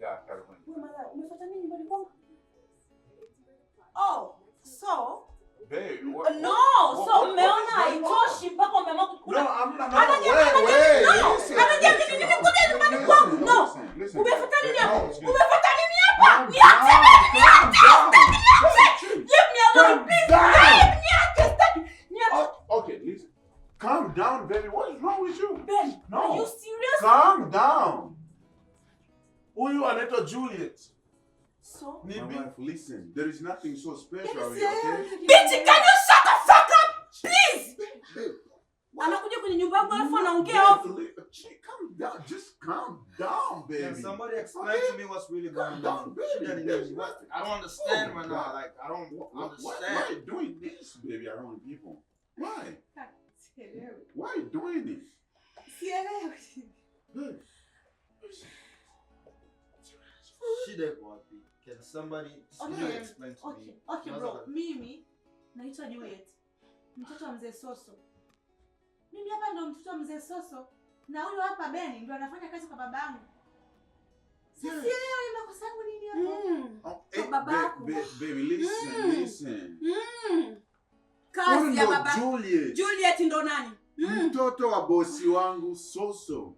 Yeah, karibuni. Wewe mara umefuata nini nyumbani kwangu? Oh, so Babe, mmeona haitoshi mpaka umeamua No, kukula. I'm not. Wait. Listen. Anajua mimi nimekuja nyumbani kwangu. No. Listen. Umefuata nini hapa? No, Umefuata nini hapa? calm down. Leave me alone, please. Okay, listen. Calm down, baby. What is wrong with you? Ben, No. are you serious? Calm down. Huyu anaitwa Juliet. So, My wife, listen. There is nothing so special here, yes, okay? bitch, can you shut the fuck up, please? Babe, Anakuja kwenye nyumba yangu alafu anaongea off. Calm down. Just calm down, baby. Can somebody explain to me what's really going on? Baby. I don't understand right now. Like, I don't Why understand. are you doing this, baby, around people? Why? Why are you doing this? Babe. Shida iko wapi? Can somebody explain to me? Okay bro, mimi naitwa Juliet. Mtoto wa mzee Soso. Mimi hapa ndo mtoto wa mzee Soso. Na huyu hapa Beni ndo anafanya kazi kwa babangu. Sielewi makosa yangu nini hapo. Baby, listen. Kazi ya baba. Juliet. Juliet ndo nani? Mtoto wa bosi wangu Soso.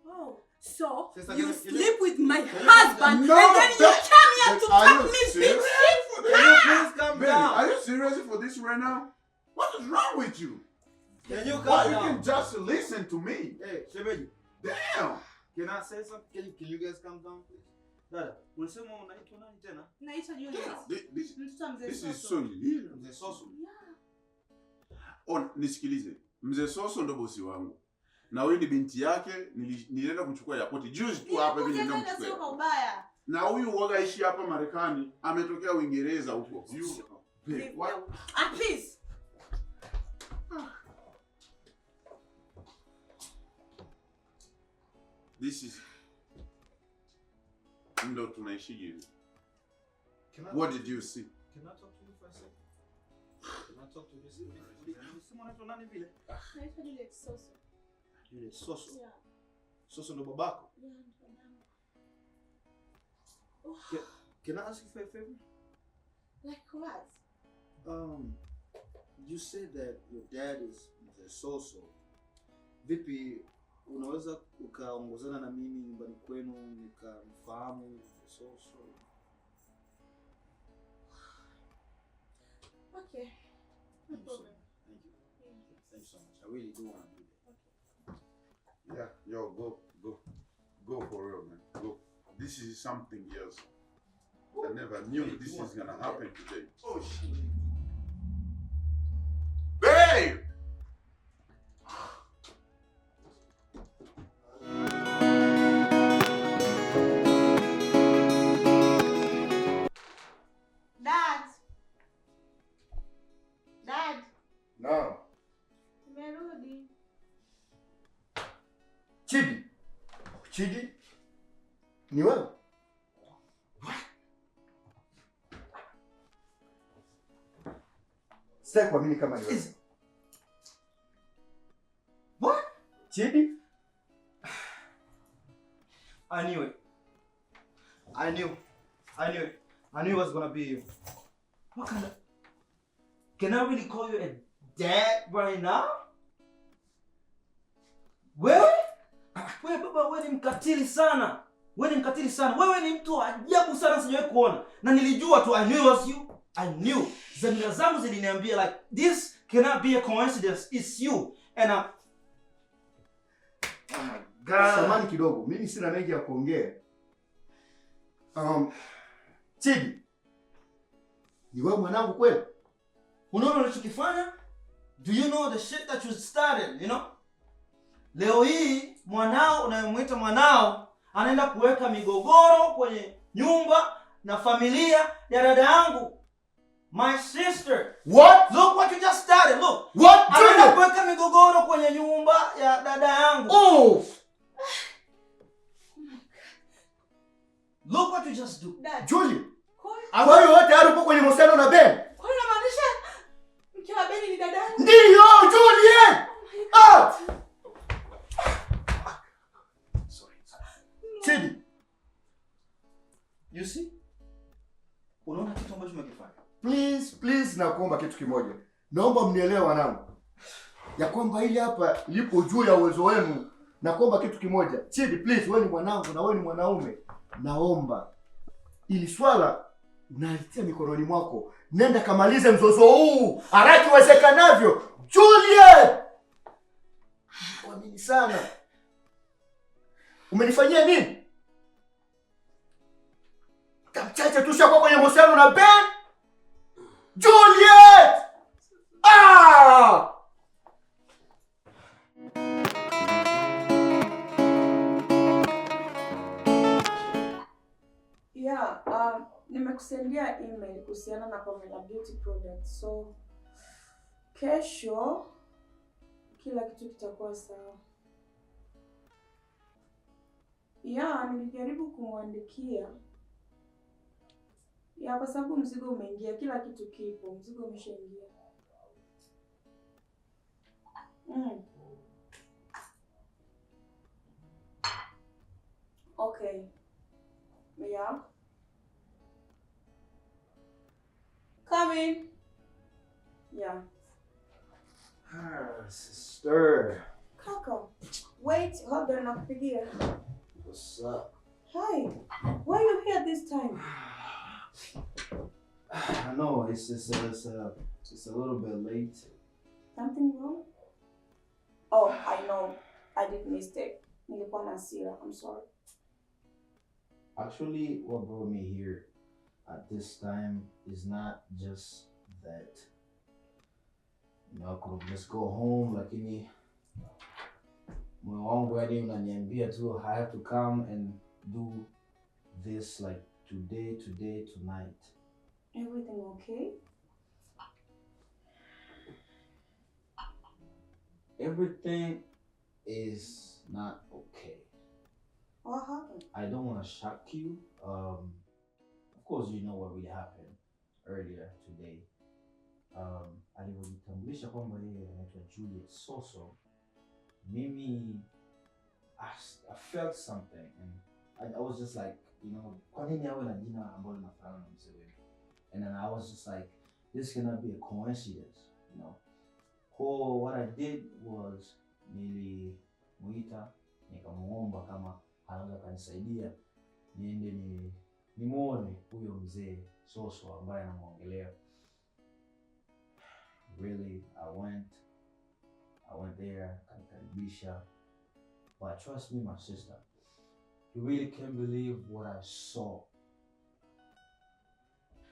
Oh. So, Sister, you can sleep with my husband No, and then you come here to are fuck you me, serious? bitch. Can you please calm Baby, down? are you serious for this right now? What is wrong with you? Can you Why calm you down? can just listen to me? Hey, Shemeji, Damn. can I say something? Can you guys calm down, please? Dada, unasema unaitwa nani tena? Naitwa Juliet. This Mtoto wa mzee is Soso. so weird. Mzee Soso. Oh, nisikilize. Mzee Soso ndo bosi wangu. Na huyu ni binti yake, nilienda kumchukua airport juzi tu hapa hivi nilienda Sio kwa kumchukua. ubaya. Na huyu waga ishi hapa Marekani, ametokea Uingereza huko. Babe, what? And please. This is ndo tunaishije hivi. Can I What did you see? Can I talk to you for a second? Can I talk to this? Unasema unaitwa nani vile? Naitwa Juliet Soso. Yule Soso. Yeah. Soso ndo babako. Yeah, ndo babangu. Can I ask you for a favor? Like what? You said that your dad is Mzee Soso. Vipi unaweza ukaongozana na mimi nyumbani kwenu nikamfahamu Mzee Soso? Okay. No problem. Thank you. Thank you so much. I really do want to do that. Yeah, yo, go for real, man. Go. This is something else. I never knew this is gonna happen today. Oh shit. Babe! Dad. Naam. Nimerudi. Chidi? Ni wewe? Sitaki kuamini kama ni wewe. What? Chidi? I knew it. I knew it was gonna be you. What kind of... Can I really call you a dad right now? Well? Wewe baba, wewe ni mkatili sana. Wewe ni mkatili sana. Wewe ni mtu wa ajabu sana, sijawahi kuona. Na nilijua tu, I knew it was you. I knew. Zamira zangu ziliniambia like this cannot be a coincidence. It's you. And oh my God. Samani kidogo. Mimi sina mengi ya kuongea. Chidi. Ni wewe mwanangu kweli? Unaona unachokifanya? Do you know the shit that you started, you know? Leo hii mwanao unayemwita mwanao anaenda kuweka migogoro kwenye nyumba na familia ya dada yangu. My sister. What? Look what you just started. Look. What? Anaenda kuweka migogoro kwenye nyumba ya dada yangu. Oh! Look what you just do. Julie. Kwa hiyo wote hapo kwenye mahusiano na Ben? Kwa hiyo unamaanisha mke wa Ben ni dada yangu? Ndio, Julie. Sorry. Chidi. You see? Unaona kitu ambacho umekifanya? Please nakuomba kitu kimoja. Naomba mnielewe wanangu. Ya kwamba hili hapa lipo juu ya uwezo wenu. Nakuomba kitu kimoja. Chidi, please, wewe ni mwanangu na wewe ni mwanaume. Naomba ili swala unalitia mikononi mwako. Nenda kamalize mzozo huu haraka iwezekanavyo. Juliet! Kuamini sana. Umenifanyia nini? Kamchache tu shakuwa kwenye mahusiano na Ben? Juliet! Yeah, nimekusendia email kuhusiana na Pamela Beauty Products. So kesho kila kitu kitakuwa sawa. Yeah, nilijaribu kumwandikia. Yeah, kwa sababu mzigo umeingia, kila kitu kipo, mzigo umeshaingia. Okay. Yeah. Come in. Yeah. Sister. Kaka. Wait, hold on, nakupigia. What's up? Hi. Why are you here this time? I know it's a little bit late. Something wrong? Oh, I know. I did mistake. Nilikuwa na hasira. I'm sorry. Actually, what brought me here at this time is not just that. You know, I could have just go home, lakini moyo wangu hadi unaniambia tu I have to come and do this like today, tonight. Everything okay? Everything is not okay. What happened? I don't want to shock you. Of course, you know what really happened earlier today. Alivyojitambulisha kwamba yeye anaitwa Juliet Soso. Mimi, I felt something and I was just like, you know, kwa nini awe na jina ambalo linafanana na mzee wetu? And then I was just like, this cannot be a coincidence, you know. So what I did was nilimuita nikamuomba kama anaweza kanisaidia niende nimuone huyo mzee Soso ambaye anamuongelea. Really, I went there, kanikaribisha. But trust me, my sister, you really can't believe what I saw.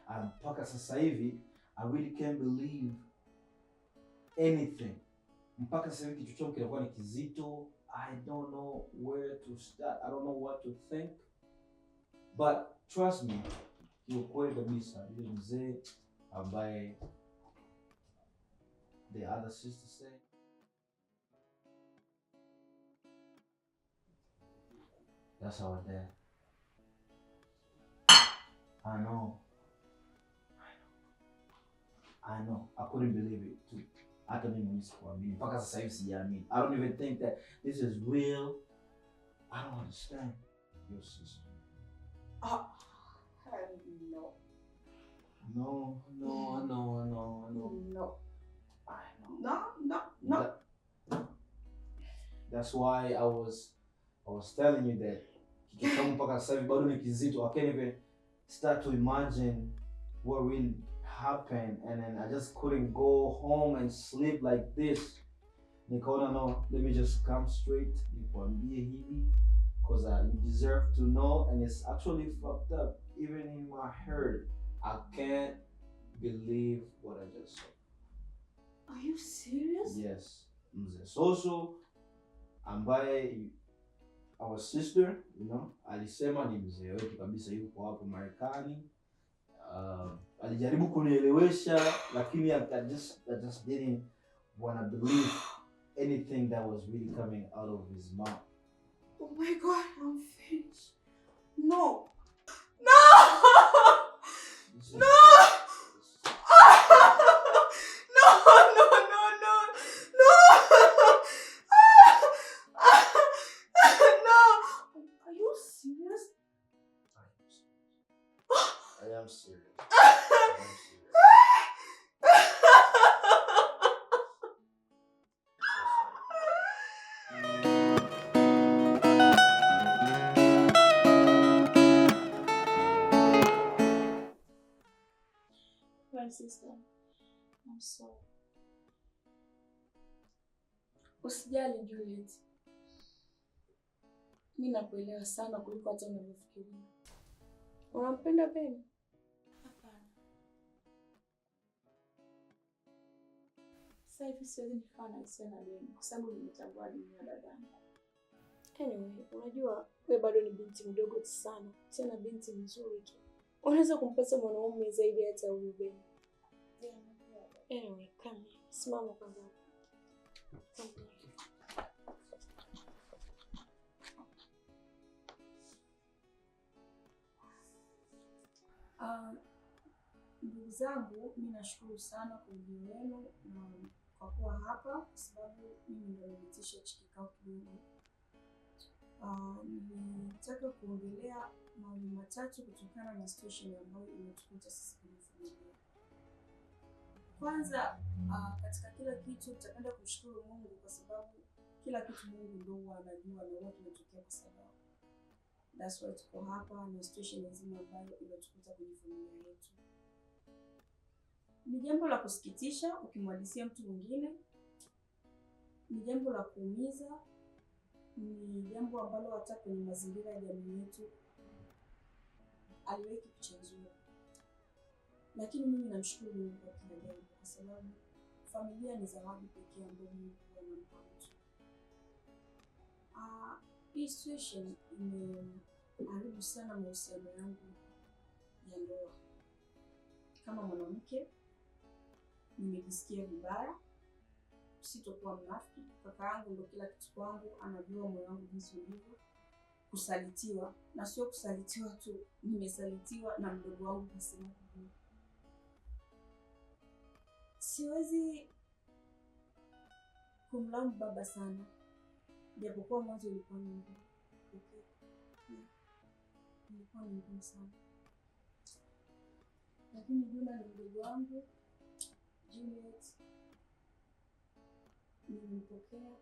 Mpaka sasa hivi, I really can't believe anything. Mpaka sasa hivi kichwa changu kinakuwa ni kizito. I don't know where to start. I don't know what to think. But trust me, kiukweli kabisa, yule mzee ambaye the other sister said, that's our dad. I know. I couldn't believe it too. Hata mimi mwenyewe sikuamini. Mpaka sasa hivi sijaamini. I don't even think that this is real. I don't understand your sister. No. No. I know. No. That's why I was I was telling you that kikamu mpaka sasa hivi bado ni kizito. I can't even start to imagine what really happened, and then I just couldn't go home and sleep like this. Nikaona, no, let me just come straight nikwambie hivi, because you deserve to know, and it's actually fucked up. Even in my heart, I can't believe what I just saw. Are you serious? Yes. Mzee Soso ambaye our sister, you know, alisema ni mzee wetu kabisa, yuko hapo Marekani. Alijaribu kunielewesha, lakini I just didn't want to believe anything that was really coming out of his mouth. Oh my God, I'm finished. No. No! I am serious. My sister, I'm sorry. Usijali Juliet. Mimi nakuelewa sana kuliko hata unavyofikiria. Unampenda Ben? Hapana. Sasa hivi siwezi nikawa na hisia na Ben kwa sababu nimetambua ni dadangu. Anyway, unajua wewe bado ni binti mdogo sana, tena binti mzuri tu. Unaweza kumpata mwanaume zaidi hata huyu Ben. Anyway, come here. Simama kwanza. Ndugu zangu, mimi nashukuru sana kwa ujio wenu na kwa kuwa hapa, kwa sababu mimi ndio nimeitisha kikao kidogo. Nilitaka kuongelea mambo matatu kutokana na situation ambayo imetukuta sisi kama familia. Kwanza, katika kila kitu tutapenda kumshukuru Mungu kwa sababu kila kitu Mungu ndio huwa anajua na huwa kinatokea kwa sababu. That's why tuko hapa na situation nzima ambayo imetukuta kwenye familia yetu. Ni jambo la kusikitisha ukimwadisia mtu mwingine. Ni jambo la kuumiza. Ni jambo ambalo hata kwenye mazingira ya jamii yetu aliweki kuchezwa. Lakini mimi namshukuru Mungu kwa kila jambo kwa sababu familia ni zawadi pekee ambayo Mungu anampa mtu. Hii situation imeharibu sana mahusiano yangu ya ndoa. Kama mwanamke nimejisikia vibaya, sitokuwa mnafiki. Kaka yangu ndio kila kitu kwangu, anajua moyo wangu jinsi ulivyo. Kusalitiwa, na sio kusalitiwa tu, nimesalitiwa na mdogo wangu kusema hivi. Siwezi kumlaumu baba sana, japokuwa mwanzo ilikuwa ni ngumu. Ilikuwa ni ngumu sana. Lakini Juna ni mdogo wangu, Juliet nimempokea.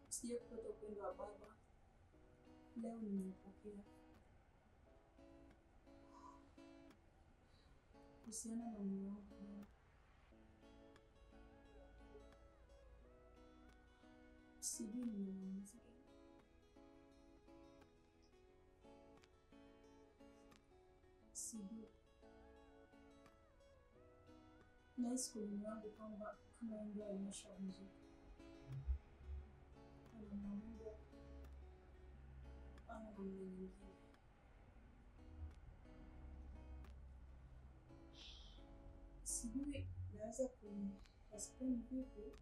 Sije kupata upendo wa baba, leo nimempokea. Kuhusiana na mume wangu, sijui nimemaliza. Sijui. Nahisi kwa moyo wangu kwamba kama ndio imeshavunjika. Ana mmoja, ana mwingine. Sijui naweza kuexplain vipi,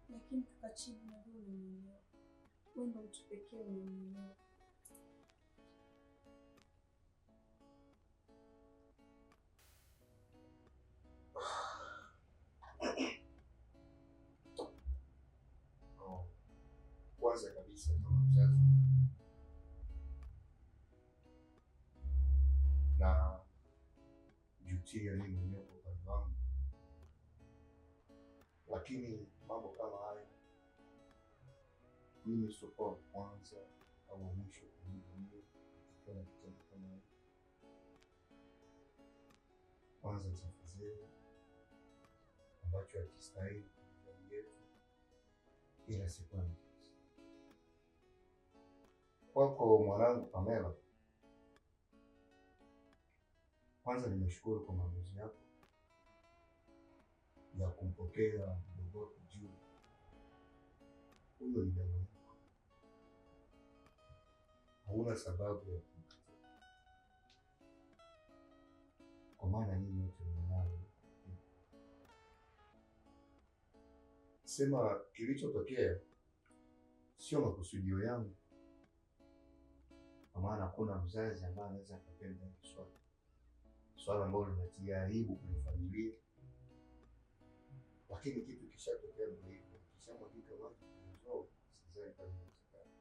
lakini kaka Chibu najua unanielewa. Wewe ndio mtu pekee unanielewa. Kwanza kabisa kama mzazi na jutia mimi mwenyewe kwa upande wangu, lakini mambo kama haya mimi sio kwanza au mwisho kuingia kama kitendo kama hicho. Kwanza tafadhali ambacho hakistahili ndani yetu ila siku ni kwako mwanangu Pamela. Kwanza nimeshukuru kwa maamuzi yako ya kumpokea mdogo wako juu. Huyo ni damu yako, hauna sababu ya kumkataa, kwa maana nyinyi wote mnao. Sema kilichotokea sio makusudio yangu, kwa maana hakuna mzazi ambaye anaweza kupenda swala ambalo linatia aibu kwenye familia. Lakini kitu kishatokea ndio hivyo, kishamwagika maji kwenye sidhani kama inawezekana.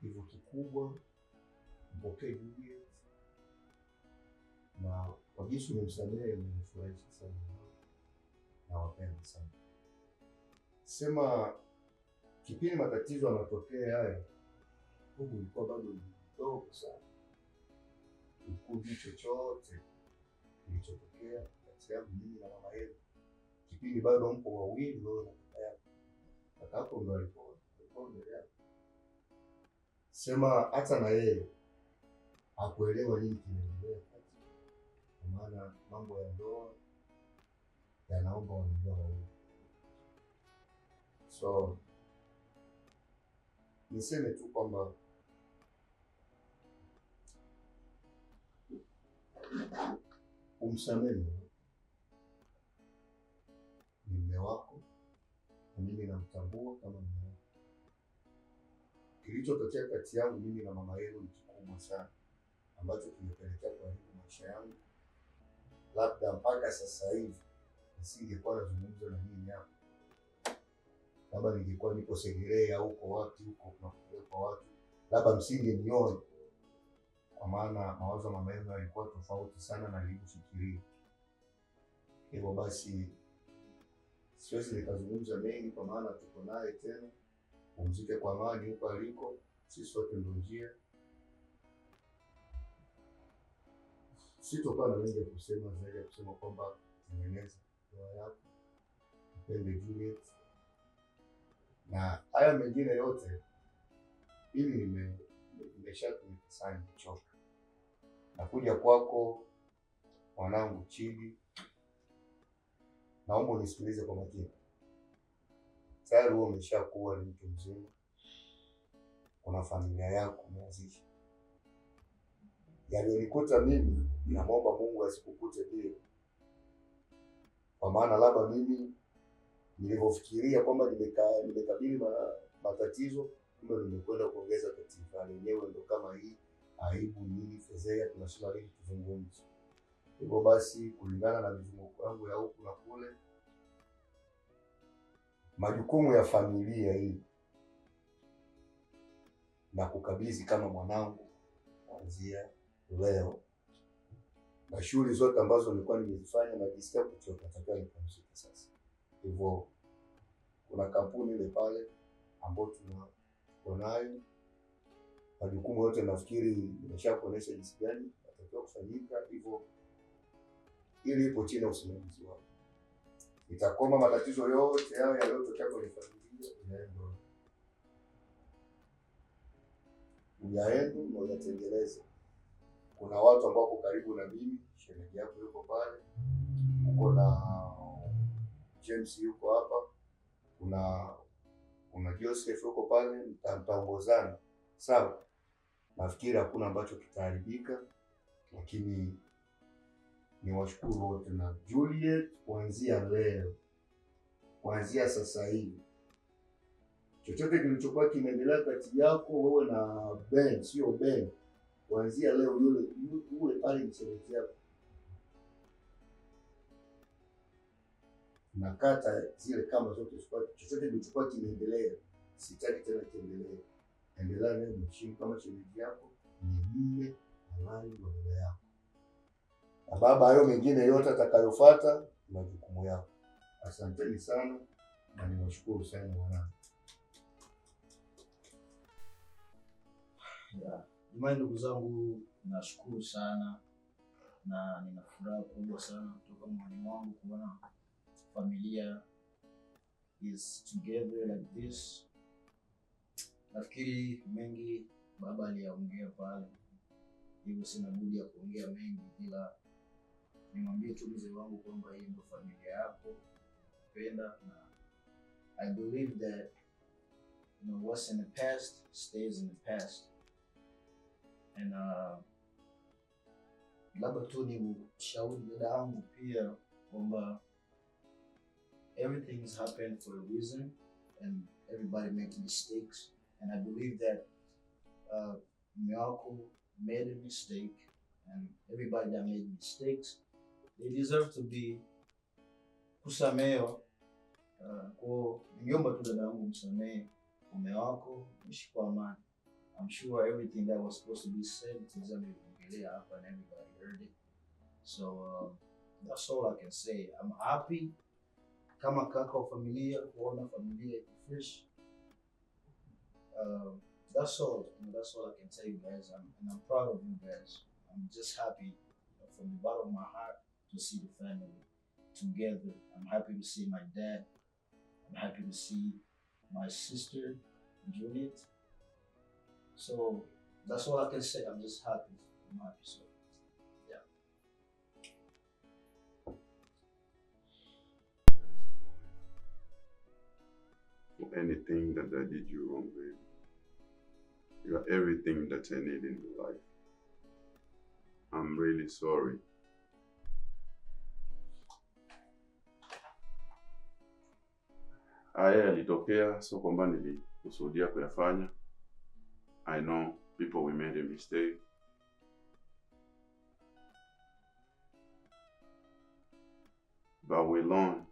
Hivyo kikubwa mpokee Juliet, na kwa jinsi umemsamehe umenifurahisha sana na wapenda sana. Sema kipindi matatizo yanatokea haya, huku ulikuwa bado mdogo sana, ukujui chochote kilichotokea kati yangu mimi na mama yenu. Kipindi bado mpo wawili, wewe na kaka yako. Kaka yako ndo alikuwa mbele yako. Sema hata na yeye hakuelewa nini kinaendelea kati, kwa maana mambo ya ndoa yanaomba wanandoa wawili. So niseme tu kwamba umsamehe ni mume wako, na mimi namtambua kama mume wako. Kilichotokea kati yangu mimi na mama yenu ni kikubwa sana, ambacho kimepelekea kuharibu maisha yangu. Labda mpaka sasa hivi nisingekuwa nazungumza na nyinyi hapa, labda ningekuwa nipo Segerea au uko wapi huko kunapelekwa watu, labda msingeniona, kwa maana mawazo mama yenu yalikuwa tofauti sana na nilivyofikiria. Hivyo basi siwezi nikazungumza mengi, kwa maana tuko naye tena. Pumzike kwa amani huko aliko, sisi sote ndio njia. Sitokuwa na mengi ya kusema zaidi ya kusema kwamba tengeneza ndoa yako, mpende Juliet, na haya mengine yote ili nimeshakumisanya kuchoka. Nakuja kwako mwanangu Chidi, naomba unisikilize kwa makini. Tayari wewe umeshakuwa ni mtu mzima, una familia yako umeanzisha. Yalionikuta mimi, namwomba Mungu asikukute pia, kwa maana labda mimi nilivyofikiria kwamba nimekabili matatizo, kumbe nimekwenda kuongeza tatizo lenyewe. Ndo kama hii aibu nini, fedheha, tunashinda lini tuzungumze. Hivyo basi kulingana na mizunguko yangu ya huku na kule, majukumu ya familia hii na kukabidhi kama mwanangu kuanzia leo, na shughuli zote ambazo nilikuwa nimezifanya na jisikia kuchoka, nataka nipumzike sasa. Hivyo kuna kampuni ile pale ambayo tuko nayo, majukumu yote nafikiri nimeshakuonesha jinsi gani natakiwa kufanyika. Hivyo ili ipo chini ya usimamizi wao, itakoma matatizo yote hayo yaliyotokea kwenye familia uyaendo na uyatengeleze. Kuna watu ambao wako karibu na mimi, shemeji yako yuko pale, uko na James yuko hapa, kuna Joseph yuko pale, mtaongozana sawa. Nafikiri hakuna ambacho kitaharibika, lakini ni washukuru wote na Juliet, kuanzia leo, kuanzia sasa hivi, chochote kilichokuwa kinaendelea kati yako wewe na Ben, sio Ben, kuanzia leo yule pale ni shemeji yako. Nakata zile kama zote, chochote kilichokuwa kinaendelea sitaki tena kiendelee. Endelea naye mchini kama shemeji yako, ni mume halali wa dada yako. Na baba, hayo mengine yote atakayofuata ni majukumu yako. Asanteni sana na niwashukuru sana mwanangu. Jamani, ndugu zangu, nashukuru sana na nina furaha kubwa sana kutoka moyoni mwangu kuona familia is together like this. Nafikiri mengi baba aliyaongea pale, hivyo sina budi ya kuongea mengi, ila nimwambie tu mzee wangu kwamba hii ndio familia yako penda, na I believe that what's in the past stays in the past. And labda tu ni ushauri dada yangu pia kwamba everything is happened for a reason and everybody makes mistakes, and I believe that Miyako made a mistake, and everybody that made mistakes, they deserve to be kusamehewa. Kwa ningeomba tu dada yangu msamehe mume wako, mshi kwa amani. I'm sure everything that was supposed to be said is going to be up and everybody heard it. So that's all I can say. I'm happy kama kaka wa familia, kuona familia iko fresh. That's all. That's all I can tell you guys. And I'm proud of you guys. I'm just happy from the bottom of my heart to see the family together. I'm happy to see my dad. I'm happy to see my sister, Juliet. So that's all I can say. I'm just happy. I'm happy. So yeah. For anything that I did you wrong, baby. You are everything that I need in my life. I'm really sorry. Haya yalitokea, so kwamba nilikusudia kuyafanya. I know people, we made a mistake. But we learn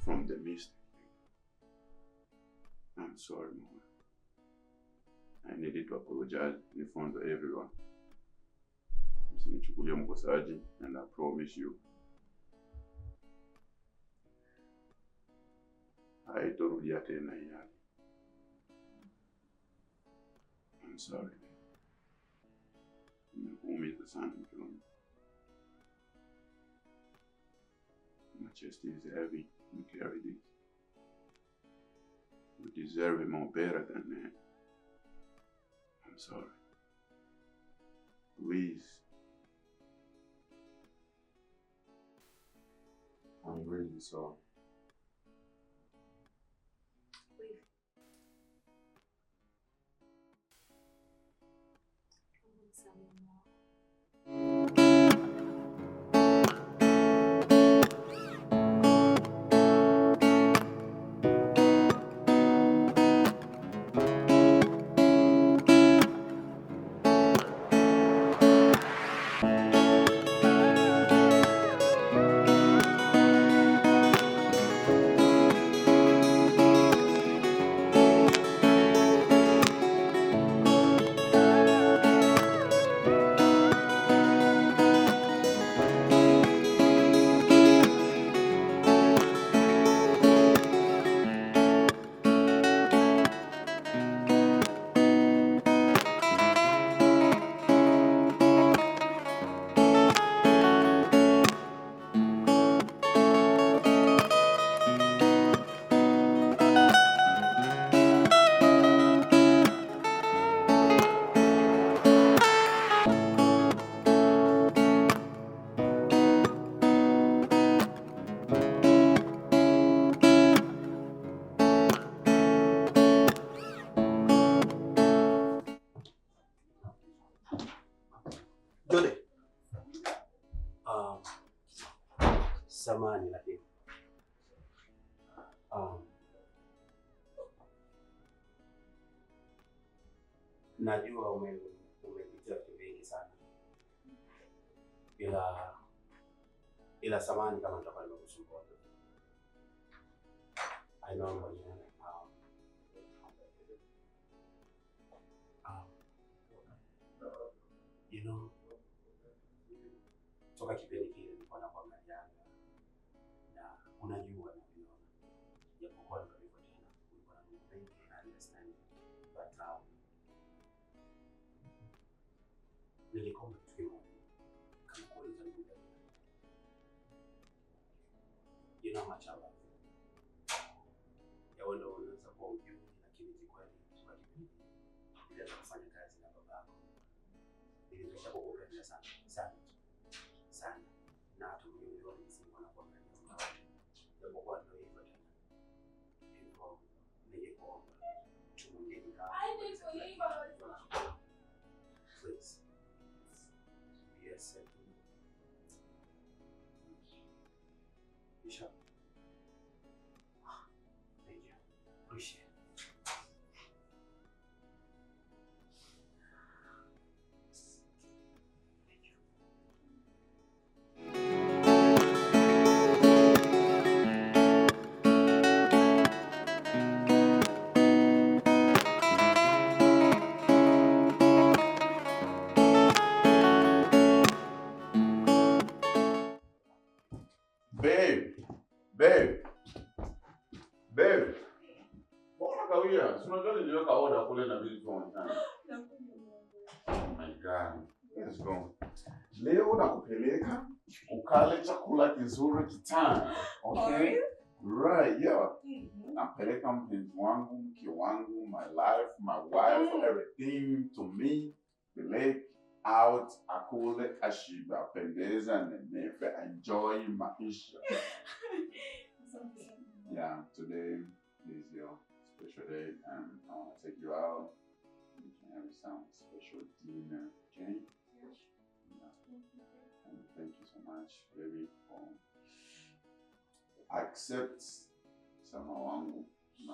from the mistake. I'm sorry, Mama. I needed to apologize in front of everyone. Msinichukulie mkosaji, and I promise you, haitarudia tena yale. I'm sorry. Nimekuumiza sana mke wangu. My chest is heavy. You carry this. You deserve more better than that. I'm sorry. Please. I'm really sorry. Samani lakini najua umepitia vitu vingi sana, ila samani kama nitakuwa nimekusumbua. I know mwenyewe you know, toka kipindi kile nilikuwa nakwambia na nilikomba kitu kimoja. Kama kuuliza ndugu yangu. You know much about it. Yawe ndo unaweza kuwa ujui, lakini kikweli kwa kipindi nilianza kufanya kazi na babako. Nilipisha kukupenda sana. Sana. Na hata mwenyewe ulisimama na kuangalia. Jambo kwa ndio hivyo tena. Hivyo nilikuomba tumwongee kama. Please. Yes. Bishop. Thank you. Appreciate it. Thank you. Babe. Mbona kawia? Si unajua niliweka order kule na vitu vya Oh my God. Let's go. Leo nakupeleka ukale chakula kizuri kitamu. Okay? Right, yeah. Napeleka mpenzi wangu, mke wangu, my life, my wife, everything to me. Peleke out, akule, ashiba, pendeza, nenefe, enjoy maisha. Yeah, today is your special day and I want to take you out. We can have some special dinner, okay? Yeah. And thank you so much, baby, for accept some wangu na